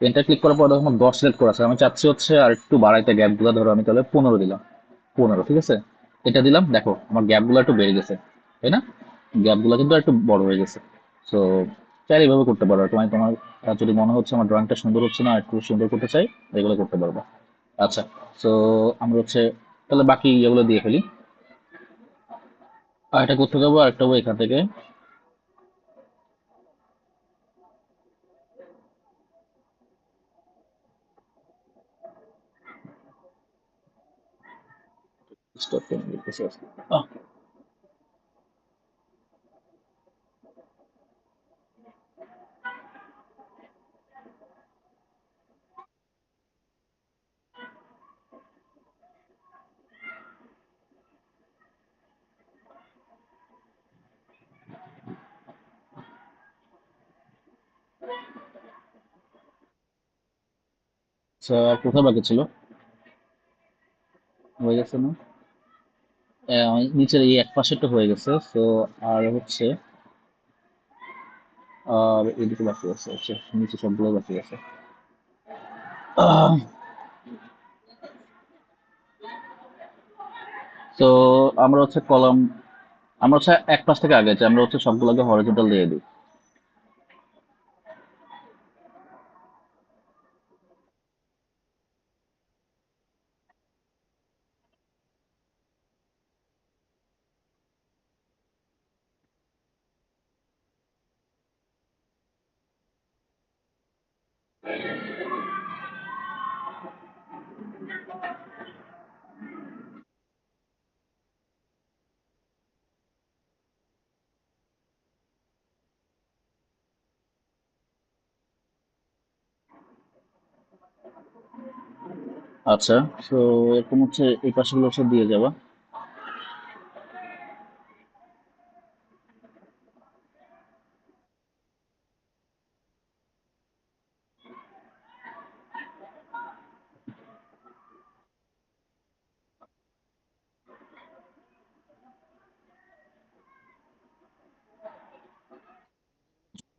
enter click করার পর দেখো আমার 10 সিলেক্ট করা আছে, আমি চাচ্ছি হচ্ছে আর একটু বাড়াইতে গ্যাপ গুলা। ধরো আমি তাহলে 15 দিলাম, 15, ঠিক আছে? এটা দিলাম, দেখো আমার গ্যাপ গুলো একটু বেড়ে গেছে, তাই না? গ্যাপ গুলো কিন্তু একটু বড় হয়ে গেছে। সো চাইলে এইভাবে করতে পারো তোমার তোমার যদি মনে হচ্ছে আমার ড্রয়িংটা সুন্দর হচ্ছে না, একটু সুন্দর করতে চাই, এগুলো করতে পারবা। আচ্ছা, সো আমরা হচ্ছে তাহলে বাকি এগুলো দিয়ে ফেলি। আর এটা করতে যাবো, আরেকটা হবো এখান থেকে স্টপ করে দিতেছি আজকে। আহ, আচ্ছা, আর কোথায় বাকি ছিল? হয়ে গেছে না? নিচের এই এক পাশেরটা হয়ে গেছে, তো আর হচ্ছে আর এদিকে বাকি আছে। আচ্ছা, নিচে সবগুলো বাকি আছে। তো আমরা হচ্ছে কলাম, আমরা হচ্ছে এক পাশ থেকে আগে যাই, আমরা হচ্ছে সবগুলোকে হরিজন্টাল দিয়ে দিই। আচ্ছা, তো এরকম হচ্ছে এই পাশগুলো হচ্ছে দিয়ে যাবা।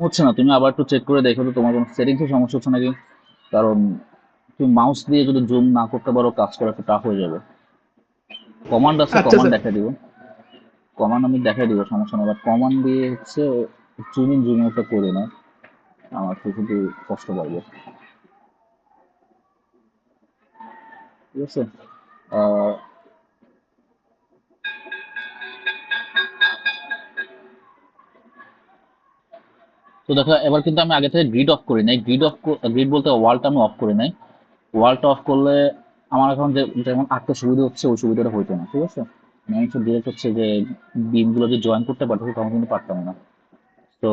হচ্ছে না, তুমি আবার একটু চেক করে দেখো তো তোমার কোনো সেটিংসের সমস্যা হচ্ছে নাকি। কারণ তুমি মাউস দিয়ে যদি জুম না করতে পারো, কাজ করা একটু টাফ হয়ে যাবে। কমান্ড আছে, আচ্ছা কমান্ড স্যার। দেখা দিব। কমান্ড আমি দেখাই দিব, সমস্যা নেই, বাট কমান্ড দিয়ে হচ্ছে জুম ইন জুম আউটটা করে না, আমার তো শুধু কষ্ট পাবো। ঠিক আছে। আহ, তো দেখো এবার কিন্তু আমি আগে থেকে গ্রিড অফ করি নাই। গ্রিড বলতে ওয়ালটা আমি অফ করি নাই। ওয়ালটা অফ করলে আমার এখন যে যেমন আঁকতে সুবিধা হচ্ছে ওই সুবিধাটা হইতো না। ঠিক আছে, আমি হচ্ছে ডিরেক্ট হচ্ছে যে বিমগুলো যে জয়েন করতে পারতো তখন কিন্তু পারতাম না। তো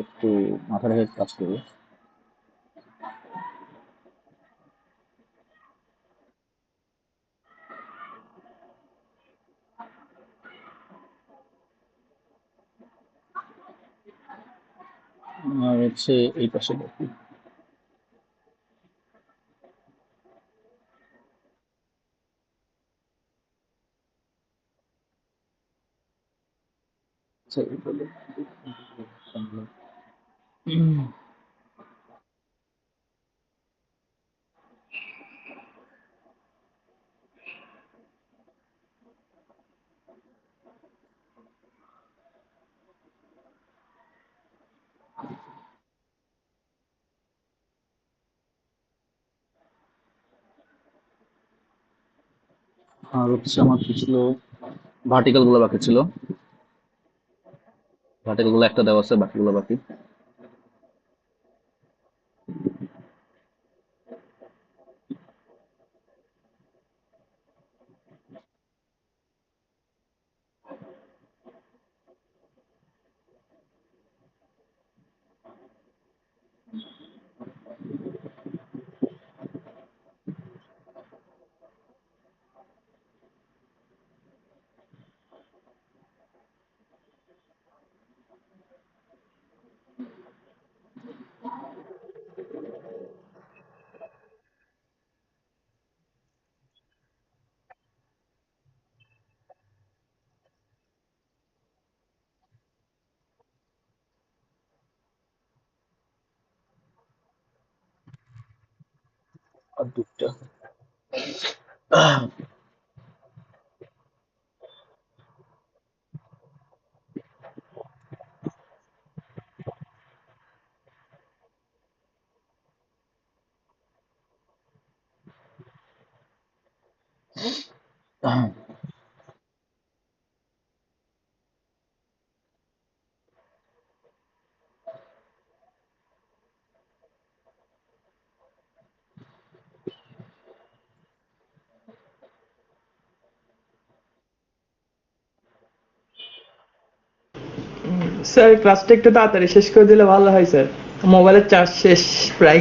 একটু মাথা রেখে কাজ করি। আর হচ্ছে এই পাশে দেখি। আচ্ছা, এই বলে। আর হচ্ছে আমার কি ছিল, ভার্টিক্যাল গুলো বাকি ছিল। ভার্টিক্যাল গুলো একটা দেওয়া আছে, বাকিগুলো বাকি। আর দুটা। স্যার ক্লাসটা একটু তাড়াতাড়ি শেষ করে দিলে ভালো হয় স্যার, মোবাইলের চার্জ শেষ প্রায়।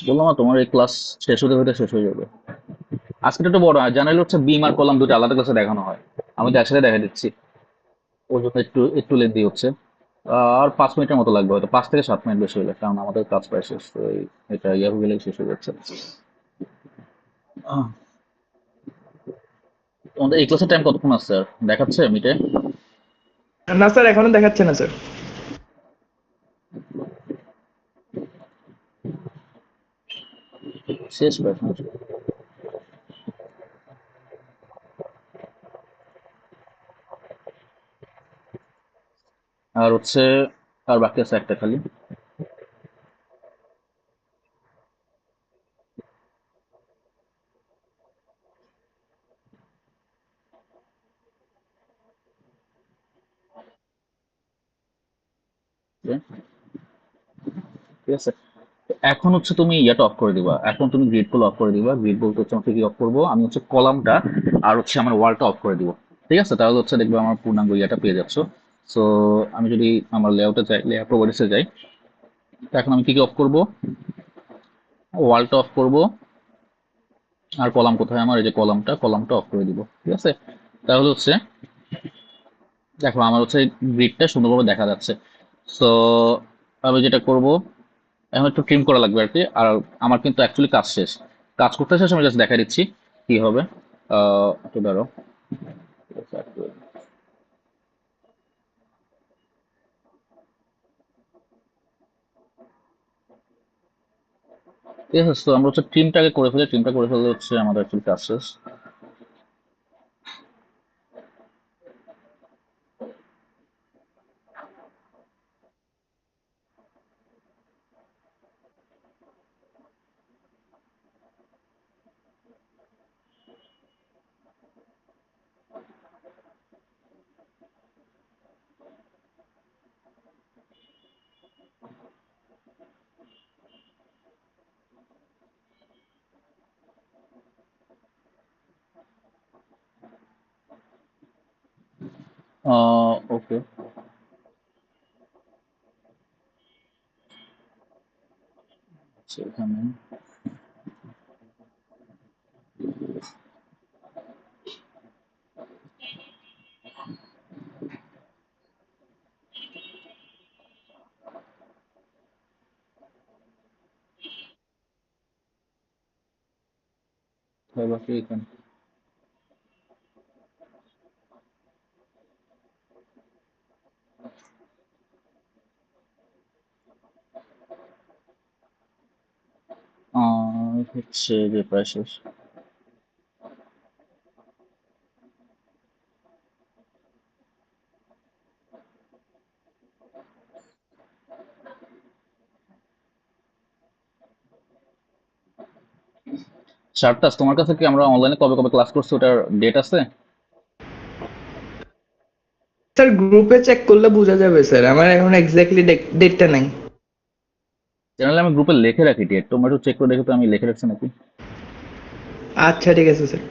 বললাম না, তোমার এই ক্লাস শেষ হতে হতে শেষ হয়ে যাবে। আজকে একটু বড় হয়, জানাইলে হচ্ছে বিম আর কলাম দুটো আলাদা ক্লাসে দেখানো হয়। আমি তো একসাথে দেখা দিচ্ছি, ওর জন্য একটু একটু লেন্দি হচ্ছে। আর 5 মিনিটের মতো লাগবে, হয়তো 5 থেকে 7 মিনিট বেশি হলে, কারণ আমাদের কাজ প্রায় শেষ তো এটা ইয়াহু গেলেই শেষ হয়ে যাচ্ছে। আহ, তোমাদের এই ক্লাসের টাইম কতক্ষণ আছে স্যার দেখাচ্ছে মিটে? না স্যার, এখনো দেখাচ্ছে না স্যার। শেষ প্রায় সময়। আর হচ্ছে, আর বাকি আছে একটা খালি। ঠিক আছে, তো এখন হচ্ছে তুমি ইয়াটা অফ করে দিবা, এখন তুমি গ্রিড গুলো অফ করে দিবা। গ্রিড বলতে হচ্ছে আমাকে কি অফ করবো, আমি হচ্ছে কলামটা আর হচ্ছে আমার ওয়ালটা অফ করে দিব। ঠিক আছে, তাহলে হচ্ছে দেখবে আমার পূর্ণাঙ্গ ইয়াটা পেয়ে যাচ্ছ। সো আমি যদি আমার লেআউটে যাই, লেআউট প্রপার্টিসে যাই, তো এখন আমি কি কি অফ করব? ওয়ালটা অফ করব, আর কলাম কোথায় আমার, এই যে কলামটা, কলামটা অফ করে দিব। ঠিক আছে, তাহলে হচ্ছে দেখো আমার হচ্ছে গ্রিডটা সুন্দরভাবে দেখা যাচ্ছে। সো আমি যেটা করব, এখন একটু ট্রিম করা লাগবে আর কি। আর আমার কিন্তু অ্যাকচুয়ালি কাজ শেষ, কাজ করতে শেষ, আমি জাস্ট দেখা দিচ্ছি কি হবে। একটু দাঁড়াও। ঠিক আছে, তো আমরা হচ্ছে টিমটাকে করে ফেলি, টিমটা করে ফেললে হচ্ছে আমাদের অ্যাকচুয়ালি কাজ শেষ। ওকে, এখানে বাকি এখানে হচ্ছে যে প্রায় শেষ। শার্টাস, তোমার কাছে কি আমরা অনলাইনে কবে কবে ক্লাস করছি ওটার ডেট আছে? স্যার গ্রুপে চেক করলে বোঝা যাবে স্যার, আমার এখন এক্স্যাক্টলি ডেটটা নাই। জেনারেলি আমি গ্রুপে লিখে রাখি ডেট, তোমরা একটু চেক করে দেখো তো আমি লিখে রাখছি নাকি। আচ্ছা ঠিক আছে স্যার।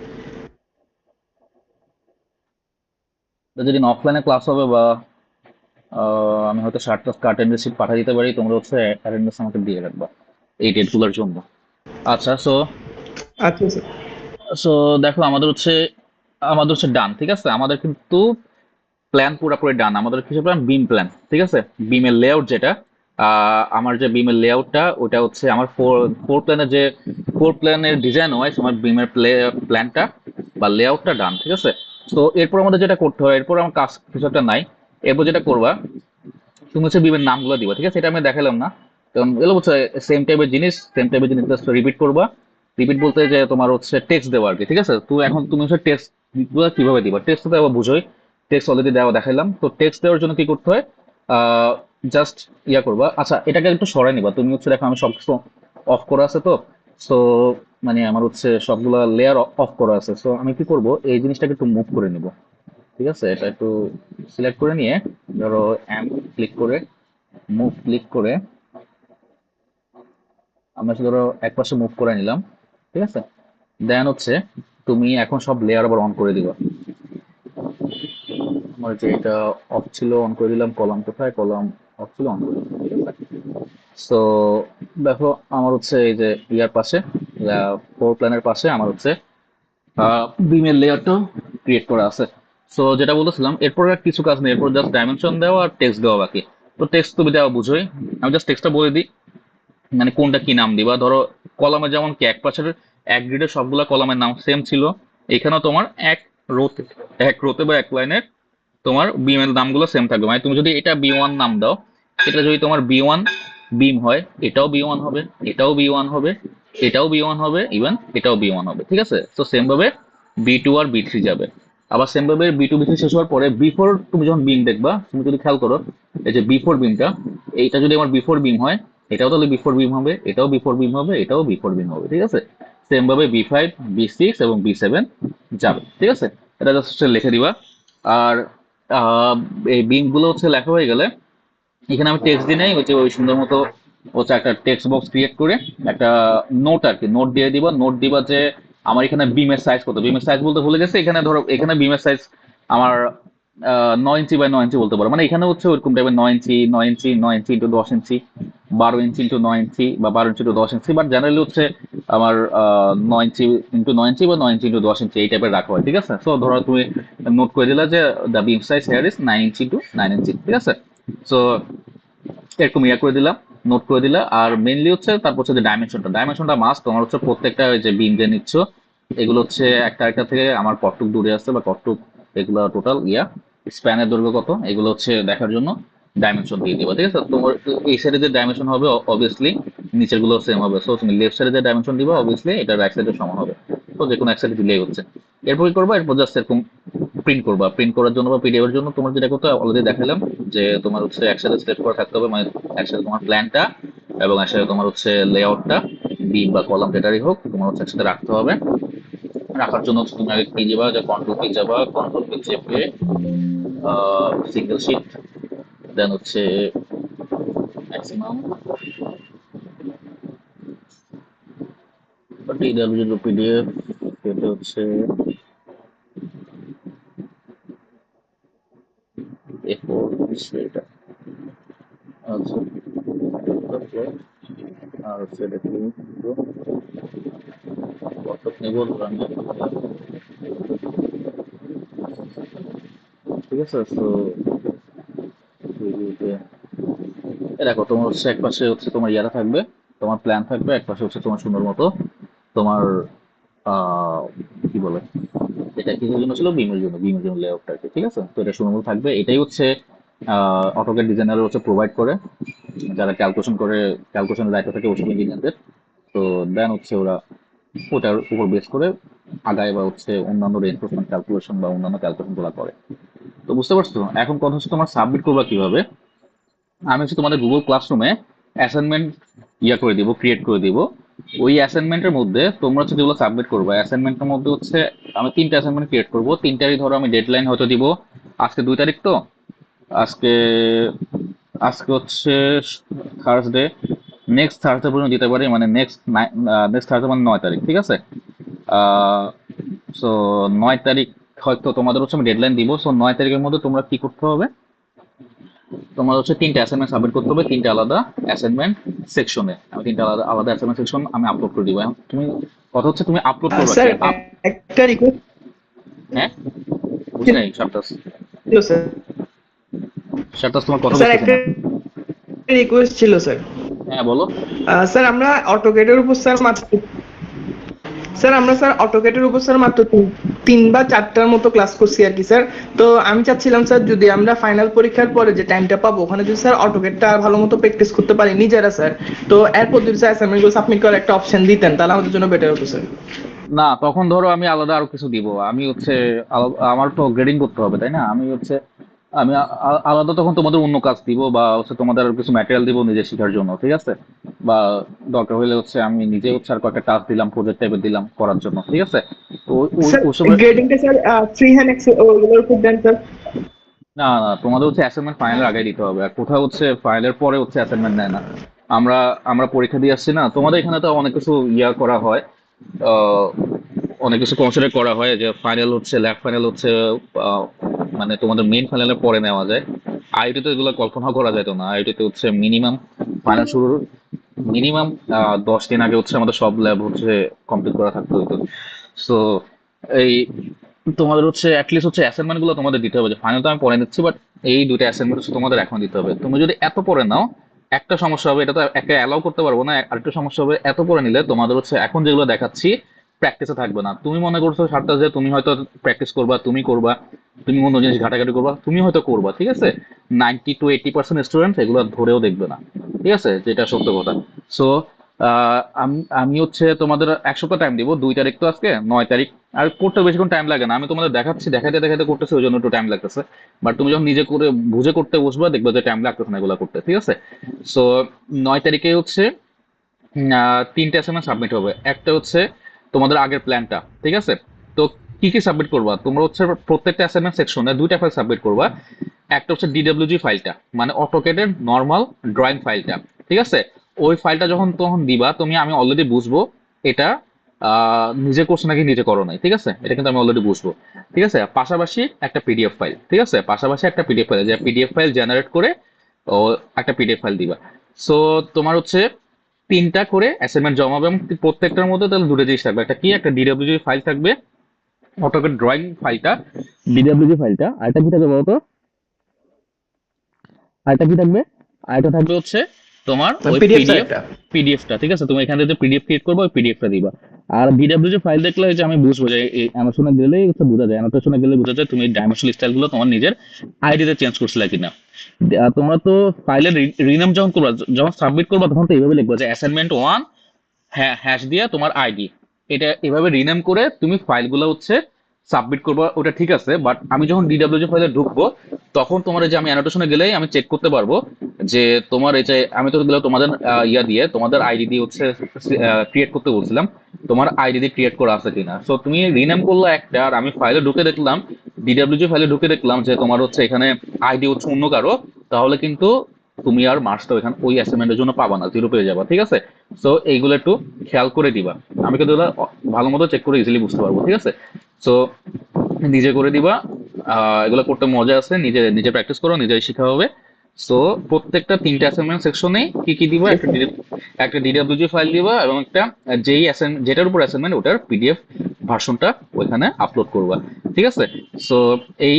তো যেদিন অফলাইনে ক্লাস হবে বা আমি হয়তো শার্টাস অ্যাটেন্ডেন্স শিট পাঠিয়ে দিতে পারি, তোমরা হচ্ছে অ্যাটেন্ডেন্স আমাকে দিয়ে রাখবা এই ডেটগুলোর জন্য। আচ্ছা, সো আচ্ছা স্যার। সো দেখো আমাদের হচ্ছে ডান। ঠিক আছে, আমাদের কিন্তু প্ল্যান পুরোপুরি ডান। আমাদের কিছু প্ল্যান বিম প্ল্যান, ঠিক আছে। বিমের লেআউট যেটা, আমার যে বিমের লেআউটটা ওটা হচ্ছে আমার ফোর প্ল্যানের যে ফোর প্ল্যানের ডিজাইন হয়, আমার বিমের প্ল্যানটা বা লেআউটটা ডান। ঠিক আছে, তো এরপর আমাদের যেটা করতে হয়, এরপর আমার কাজ কিছু একটা নাই। এরপর যেটা করবা, তুমি হচ্ছে বিমের নামগুলো দিবা। ঠিক আছে, এটা আমি দেখালাম না, কারণ এগুলো হচ্ছে সেম টাইপের জিনিস রিপিট করবা। রিপিট বলতে যে তোমার হচ্ছে টেক্সট দেওয়া আর কি। ঠিক আছে, তো এখন তুমি হচ্ছে টেক্সট গুলো কিভাবে দিবা, টেক্সট তো আবার বুঝোই, টেক্সট অলরেডি দেওয়া দেখাইলাম। তো টেক্সট দেওয়ার জন্য কি করতে হয়, জাস্ট ইয়া করবা। আচ্ছা, এটাকে একটু সরাই নিবা। তুমি হচ্ছে দেখো আমি সবকিছু অফ করা আছে তো, সো মানে আমার হচ্ছে সবগুলা লেয়ার অফ করা আছে। সো আমি কি করব, এই জিনিসটাকে একটু মুভ করে নিব। ঠিক আছে, এটা একটু সিলেক্ট করে নিয়ে, ধরো এম ক্লিক করে, মুভ ক্লিক করে আমরা হচ্ছে ধরো এক পাশে মুভ করে নিলাম। ঠিক আছে, দেন হচ্ছে তুমি এখন সব লেয়ার আবার অন করে দিবা। আমার যে এটা অফ ছিল অন করে দিলাম, কলাম কোথায়, কলাম অফ ছিল অন করে দিলাম। ঠিক আছে, সো দেখো আমার হচ্ছে এই যে ইয়ার পাশে, ফোর প্ল্যানের পাশে আমার হচ্ছে বিমের লেয়ারটা ক্রিয়েট করা আছে। সো যেটা বলতেছিলাম, এরপর আর কিছু কাজ নেই, এরপর জাস্ট ডাইমেনশন দেওয়া আর টেক্সট দেওয়া বাকি। তো টেক্সট তুমি দেওয়া বুঝোই, আমি জাস্ট টেক্সটটা বলে দিই, মানে কোনটা কি নাম দিবা। ধরো কলামে যেমন কি এক পাশের এক গ্রিডের সবগুলা কলামের নাম সেম ছিল, এখানেও তোমার রোতে এক রোতে বা এক লাইনের তোমার বিমের নামগুলো সেম থাকবে। মানে তুমি যদি এটা বি1 নাম দাও, এটা যদি তোমার বি1 বিম হয়, এটাও বি1 হবে, এটাও বি1 হবে, এটাও বি1 হবে, ইভেন এটাও বি1 হবে, ঠিক আছে? তো সেম ভাবে বি2 আর বি3 যাবে। আবার সেম ভাবে বি2 বি3 শেষ হওয়ার পরে বি4 তুমি যখন বিম দেখবা, তুমি যদি খেয়াল করো, এই যে বি4 বিমটা, এইটা যদি আমার বি4 বিম হয়, এটাও তাহলে বি4 বিম হবে, এটাও বি4 বিম হবে, এটাও বি4 বিম হবে, ঠিক আছে? সেম ভাবে বি5 বি6 এবং বি7 যাবে, ঠিক আছে? এটা জাস্ট লিখে দিবা। আর আহ, এই বিম গুলো হচ্ছে লেখা হয়ে গেলে, এখানে আমি টেক্সট দিই নাই, হচ্ছে ওই সুন্দর মতো হচ্ছে একটা টেক্সট বক্স ক্রিয়েট করে একটা নোট আর কি, নোট দিয়ে দিবা। নোট দিবা যে আমার এখানে বিমের সাইজ কত। বিমের সাইজ বলতে ভুলে গেছে, এখানে ধরো এখানে বিমের সাইজ আমার 9 ইঞ্চি বাই 9 ইঞ্চি বলতে পারো। মানে এখানে হচ্ছে ওইরকম টাইপের 9 ইঞ্চি, 9 ইঞ্চি, 9 ইঞ্চি ইন্টু 10 ইঞ্চি, 12 ইঞ্চি ইন্টু 9 ইঞ্চি, বা 12 ইঞ্চি ইন্টু 10 ইঞ্চি, বাট জেনারেলি হচ্ছে আমার 9 ইঞ্চি ইন্টু 9 ইঞ্চি বা 9 ইঞ্চি ইন্টু 10 ইঞ্চি এই টাইপের রাখা হয়, ঠিক আছে? সো ধরো তুমি নোট করে দিলা যে the beam size here is 9 inch to 9 inch, ঠিক আছে? সো এরকম ইয়া করে দিলাম, নোট করে দিলা। আর মেইনলি হচ্ছে তারপর হচ্ছে যে ডাইমেনশনটা মাস্ট তোমার হচ্ছে প্রত্যেকটা ওই যে বিম যে নিচ্ছ, এগুলো হচ্ছে একটা একটা থেকে আমার কতটুক দূরে আছে বা কতটুক, এগুলো টোটাল ইয়া স্প্যানের দৈর্ঘ্য কত, এগুলো হচ্ছে দেখার জন্য ডাইমেনশন দিয়ে দিবা, ঠিক আছে? তোমার এই সাইডে যে ডাইমেনশন হবে অবভিয়াসলি নিচের গুলো সেম হবে। সো তুমি লেফট সাইডে যে ডাইমেনশন দিবা অবভিয়াসলি এটা রাইট সাইডে সমান হবে। তো যে কোনো এক সাইডে দিলেই হচ্ছে। এরপর কি করবা, এরপর জাস্ট এরকম প্রিন্ট করবা। প্রিন্ট করার জন্য বা পিডিএফ এর জন্য তোমার যেটা করতে অলরেডি দেখালাম, যে তোমার হচ্ছে একসাথে সিলেক্ট করা থাকতে হবে। মানে একসাথে তোমার প্ল্যানটা এবং একসাথে তোমার হচ্ছে লেআউটটা, বিম বা কলাম যেটারই হোক, তোমার হচ্ছে একসাথে রাখতে হবে। রাখার জন্য হচ্ছে তুমি আগে কি যাবা, যে কন্ট্রোল কি যাবা, কন্ট্রোল কি চেপে সিঙ্গেল শিট, দেন হচ্ছে ম্যাক্সিমাম পিডিএফ, এটা হচ্ছে এ4, এটা আচ্ছা, আর হচ্ছে এটা কি কত নেব ধরলাম, ঠিক আছে? তো দেখো তোমার হচ্ছে এক পাশে হচ্ছে তোমার ইয়ারা থাকবে, তোমার প্ল্যান থাকবে, এক পাশে হচ্ছে তোমার সুন্দর মতো তোমার আহ কি বলে, এটা কিসের জন্য ছিল, বিমের জন্য লেআউটটা আর কি, ঠিক আছে? তো এটা সুন্দর মতো থাকবে। এটাই হচ্ছে অটোক্যাড ডিজাইনার হচ্ছে প্রোভাইড করে, যারা ক্যালকুলেশন করে, ক্যালকুলেশনের দায়িত্ব থাকে ওসব ইঞ্জিনিয়ারদের। তো দেন হচ্ছে ওরা ওটার উপর বেস করে আগায় বা হচ্ছে অন্যান্য রেইনফোর্সমেন্ট ক্যালকুলেশন বা অন্যান্য ক্যালকুলেশন গুলো করে। তো বুঝতে পারছো? এখন কথা হচ্ছে তোমার সাবমিট করবা কিভাবে। আমি হচ্ছে তোমাদের গুগল ক্লাসরুমে অ্যাসাইনমেন্ট ইয়া করে দিব, ক্রিয়েট করে দিব। ওই অ্যাসাইনমেন্টের মধ্যে তোমরা হচ্ছে যেগুলো সাবমিট করবে, অ্যাসাইনমেন্টের মধ্যে হচ্ছে আমি 3টা অ্যাসাইনমেন্ট ক্রিয়েট করবো। 3টারই ধরো আমি ডেডলাইন হয়তো দিব আজকে 2 তারিখ। তো আজকে আজকে হচ্ছে থার্সডে, নেক্সট থার্সডে পর্যন্ত দিতে পারি, মানে নেক্সট থার্সডে মানে 9 তারিখ, ঠিক আছে? আহ সো 9 তারিখ হয়তো তোমাদের হচ্ছে আমি ডেডলাইন দিব। সো 9 তারিখের মধ্যে তোমরা কি করতে হবে, তোমার হচ্ছে 3টা অ্যাসাইনমেন্ট সাবমিট করতে হবে, 3টা আলাদা অ্যাসাইনমেন্ট সেকশনে। আমি 3টা আলাদা আলাদা অ্যাসাইনমেন্ট সেকশন আমি আপলোড করে দিব। এখন তুমি কথা হচ্ছে তুমি আপলোড করবা কি স্যার একটা রিকোয়েস্ট হ্যাঁ, বুঝি নাই সাবটাস, ছিল স্যার। সাবটাস তোমার কথা স্যার বুঝতেছি একটা না। রিকোয়েস্ট ছিল স্যার। হ্যাঁ বলো। স্যার আমরা অটোকেটের উপর স্যার মাত্র অটোকেটের উপর স্যার মাত্র তিন বা চারটার মতো ক্লাস করছি আর কি স্যার। তো আমি চাচ্ছিলাম স্যার যদি আমরা ফাইনাল পরীক্ষার পরে যে টাইমটা পাবো ওখানে যদি স্যার অটোকেটটা ভালো মতো প্র্যাকটিস করতে পারি নিজেরা স্যার, তো এরপর যদি স্যার অ্যাসাইনমেন্টগুলো সাবমিট করার একটা অপশন দিতেন তাহলে আমাদের জন্য বেটার হতো স্যার। না তখন ধরো আমি আলাদা আরো কিছু দিব। আমি হচ্ছে আমার তো গ্রেডিং করতে হবে তাই না? আমি হচ্ছে আমি আলাদা তখন তোমাদের অন্য কাজ দিব, বা হচ্ছে তোমাদের আরো কিছু ম্যাটেরিয়াল দিব নিজে শেখার জন্য, ঠিক আছে? বা দরকার হলে হচ্ছে আমি নিজে হচ্ছে আর কয়েকটা টাস্ক দিলাম, প্রজেক্ট টাইপের দিলাম করার জন্য, ঠিক আছে? তো স্যার ওসবের গ্রেডিংটা স্যার ফ্রি হ্যান্ড ওগুলোর উপর দেন স্যার। না না, তোমাদের হচ্ছে অ্যাসাইনমেন্ট ফাইনালের আগে দিতে হবে। আর কোথাও হচ্ছে ফাইনালের পরে হচ্ছে অ্যাসাইনমেন্ট নেয় না। আমরা আমরা পরীক্ষা দিয়ে আসছি না, তোমাদের এখানে তো অনেক কিছু ইয়া করা হয়, আহ, অনেক কিছু কনসিডার করা হয় যে ফাইনাল হচ্ছে, ল্যাব ফাইনাল হচ্ছে আহ, মানে তোমাদের মেইন ফাইনালের পরে নেওয়া যায়। আইআইটি তো এগুলো কল্পনা করা যেত না। আইআইটি তে হচ্ছে মিনিমাম ফাইনাল শুরুর মিনিমাম 10 দিন আগে হচ্ছে আমাদের সব ল্যাব হচ্ছে কমপ্লিট করা থাকতে হতো। সো এই তোমাদের হচ্ছে অ্যাটলিস্ট হচ্ছে অ্যাসাইনমেন্ট গুলো তোমাদের দিতে হবে, যে ফাইনাল তো আমি পড়ে নিচ্ছি, বাট এই দুইটা অ্যাসাইনমেন্ট হচ্ছে তোমাদের এখন দিতে হবে। তুমি যদি এত পড়ে নাও, একটা সমস্যা হবে, এটা তো একটা অ্যালাউ করতে পারবো না। আরেকটা সমস্যা হবে, এত পড়ে নিলে তোমাদের হচ্ছে এখন যেগুলো দেখাচ্ছি প্র্যাকটিসে থাকবে না। তুমি মনে করছো সাতটা যে তুমি হয়তো প্র্যাকটিস করবা, তুমি করবা, তুমি অন্য জিনিস ঘাটাঘাটি করবা, তুমি হয়তো করবা, ঠিক আছে। 90 to 80% স্টুডেন্ট এগুলো ধরেও দেখবে না, ঠিক আছে, যেটা সত্য কথা। সো আমি আমি হচ্ছে তোমাদের 1 সপ্তাহ টাইম দিব। 2 তারিখ তো আজকে, 9 তারিখ। আর করতে বেশিক্ষণ টাইম লাগে না, আমি তোমাদের দেখাচ্ছি, দেখাইতে দেখাইতে করতেছি, ওই জন্য একটু টাইম লাগতেছে। বাট তুমি যখন নিজে করে বুঝে করতে বসবা, দেখবে যে টাইম লাগতেছে না এগুলো করতে, ঠিক আছে। সো 9 তারিখে হচ্ছে 3টে অ্যাসাইনমেন্ট সাবমিট হবে। একটা হচ্ছে তোমাদের আগের প্ল্যানটা, ঠিক আছে। তো কি কি সাবমিট করবা, তোমরা হচ্ছে প্রত্যেকটা অ্যাসাইনমেন্ট সেকশনে 2টা ফাইল সাবমিট করবা। একটা হচ্ছে ডিডব্লিউজি ফাইলটা, মানে অটোকেটের নর্মাল ড্রয়িং ফাইলটা, ঠিক আছে। ওই ফাইলটা যখন তখন দিবা তুমি, আমি অলরেডি বুঝবো এটা নিজে করছো নাকি নিজে করো নাই, ঠিক আছে, এটা কিন্তু আমি অলরেডি বুঝবো, ঠিক আছে। পাশাপাশি একটা পিডিএফ ফাইল, ঠিক আছে, পাশাপাশি একটা পিডিএফ ফাইল, যে পিডিএফ ফাইল জেনারেট করে ও একটা পিডিএফ ফাইল দিবা। সো তোমার হচ্ছে 3টা করে অ্যাসাইনমেন্ট জমা হবে, এবং প্রত্যেকটার মধ্যে তাহলে 2টা জিনিস থাকবে, একটা কি, একটা ডিডব্লিউজি ফাইল থাকবে, অটোকেট ড্রয়িং ফাইলটা, ডিডব্লিউজি ফাইলটা। আরেকটা কি থাকবে বলতো, আরেকটা কি থাকবে, আরেকটা থাকবে হচ্ছে তোমার ওই পিডিএফ স্যার পিডিএফ, একটা। পিডিএফটা, ঠিক আছে। তুমি এখান থেকে পিডিএফ ক্রিয়েট করবে, ওই পিডিএফটা দিবা। আর ডিডব্লিউজি ফাইল দেখলে হচ্ছে আমি বুঝবো যে অ্যামাজনে গেলেই হচ্ছে বোঝা যায়, অ্যানোটেশনে গেলে বোঝা যায় তুমি ডাইমেনশনাল স্টাইলগুলো তোমার নিজের আইডিতে চেঞ্জ করছিলে কিনা। তোমরা তো ফাইলের রিনাম যখন করবা, যখন সাবমিট করবা, তখন তো এইভাবে লিখবা যে অ্যাসাইনমেন্ট 1, হ্যাঁ, হ্যাশ দিয়ে তোমার আইডি, এটা এভাবে রিনেম করে তুমি ফাইলগুলো হচ্ছে সাবমিট করবো। ওটা ঠিক আছে, বাট আমি যখন ডিডব্লিউজি ফাইলে ঢুকবো, তখন তোমার এই যে আমি অ্যানোটেশনে গেলেই আমি চেক করতে পারবো যে তোমার এই যে আমি তো গেলে তোমাদের ইয়া দিয়ে, তোমাদের আইডি দিয়ে হচ্ছে ক্রিয়েট করতে বলছিলাম, তোমার আইডি দিয়ে ক্রিয়েট করা আছে কিনা। সো তুমি রিনেম করলে একটা, আর আমি ফাইলে ঢুকে দেখলাম, ডিডব্লিউজি ফাইলে ঢুকে দেখলাম যে তোমার হচ্ছে এখানে আইডি হচ্ছে অন্য কারো, তাহলে কিন্তু তুমি আর মার্কসটা ওইখানে ওই অ্যাসাইনমেন্টের জন্য পাবা না, 0 পেয়ে যাবা, ঠিক আছে। সো এইগুলো একটু খেয়াল করে দিবা। আমি কিন্তু এগুলো ভালো মতো চেক করে ইজিলি বুঝতে পারবো, ঠিক আছে। সো নিজে করে দিবা। এগুলো করতে মজা আছে, নিজে নিজে প্র্যাকটিস করো, নিজেই শেখা হবে। সো প্রত্যেকটা 3টে অ্যাসাইনমেন্ট সেকশনে কি কি দিবা, একটা ডিডব্লিউজি ফাইল দিবা, এবং একটা যেই যেটার উপর অ্যাসাইনমেন্ট ওটার পিডিএফ ভার্সনটা ওইখানে আপলোড করবা, ঠিক আছে। সো এই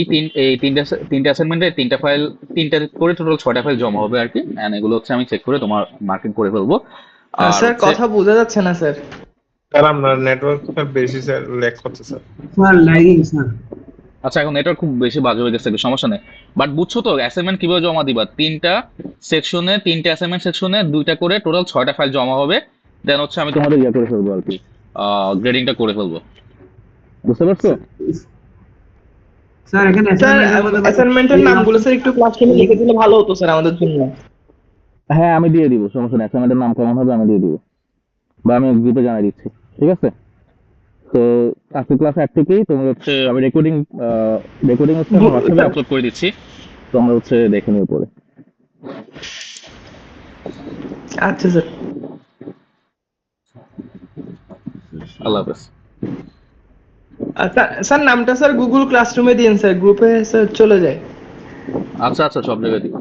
তিনটে অ্যাসাইনমেন্টে 3টা ফাইল, 3টা করে টোটাল 6টা ফাইল জমা হবে আর কি। এন্ড এগুলো হচ্ছে আমি চেক করে তোমার মার্কিং করে ফেলবো। আর স্যার হচ্ছে কথা বোঝা যাচ্ছে না স্যার। স্যার আপনার নেটওয়ার্ক বেশি স্যার ল্যাগ করছে স্যার। Sir lagging sir. আচ্ছা, এখন নেটওয়ার্ক খুব বেশি বাজে হয়ে গেছে, সমস্যা নেই। বাট বুঝছো তো অ্যাসাইনমেন্ট কিভাবে জমা দিবা, 3টে অ্যাসাইনমেন্ট সেকশনে 2টা করে টোটাল 6টা ফাইল জমা হবে। দেন হচ্ছে আমি তোমাদের ইয়া করে ফেলবো আর কি, গ্রেডিংটা করে ফেলবো, বুঝতে পারছো? স্যার এখানে স্যার অ্যাসাইনমেন্টের মধ্যে অ্যাসাইনমেন্টের নামগুলো স্যার একটু ক্লাসরুমে লিখে দিলে ভালো হতো স্যার আমাদের জন্য। হ্যাঁ, আমি দিয়ে দিব, সমস্যা নেই। অ্যাসাইনমেন্টের নাম কেমন হবে আমি দিয়ে দিব, বা আমি গ্রুপে জানাই দিচ্ছি, ঠিক আছে। তো আজকে ক্লাস 1 থেকেই তোমরা হচ্ছে, আমি রেকর্ডিং হচ্ছে আমি হোয়াটসঅ্যাপে স্যার আপলোড করে দিচ্ছি, তোমরা হচ্ছে দেখে নিও পরে। আচ্ছা স্যার। আল্লাহ হাফেজ। স্যার নামটা স্যার গুগল ক্লাসরুমে দিন স্যার, গ্রুপে স্যার চলে যায়। আচ্ছা আচ্ছা, সব জায়গায় দিব।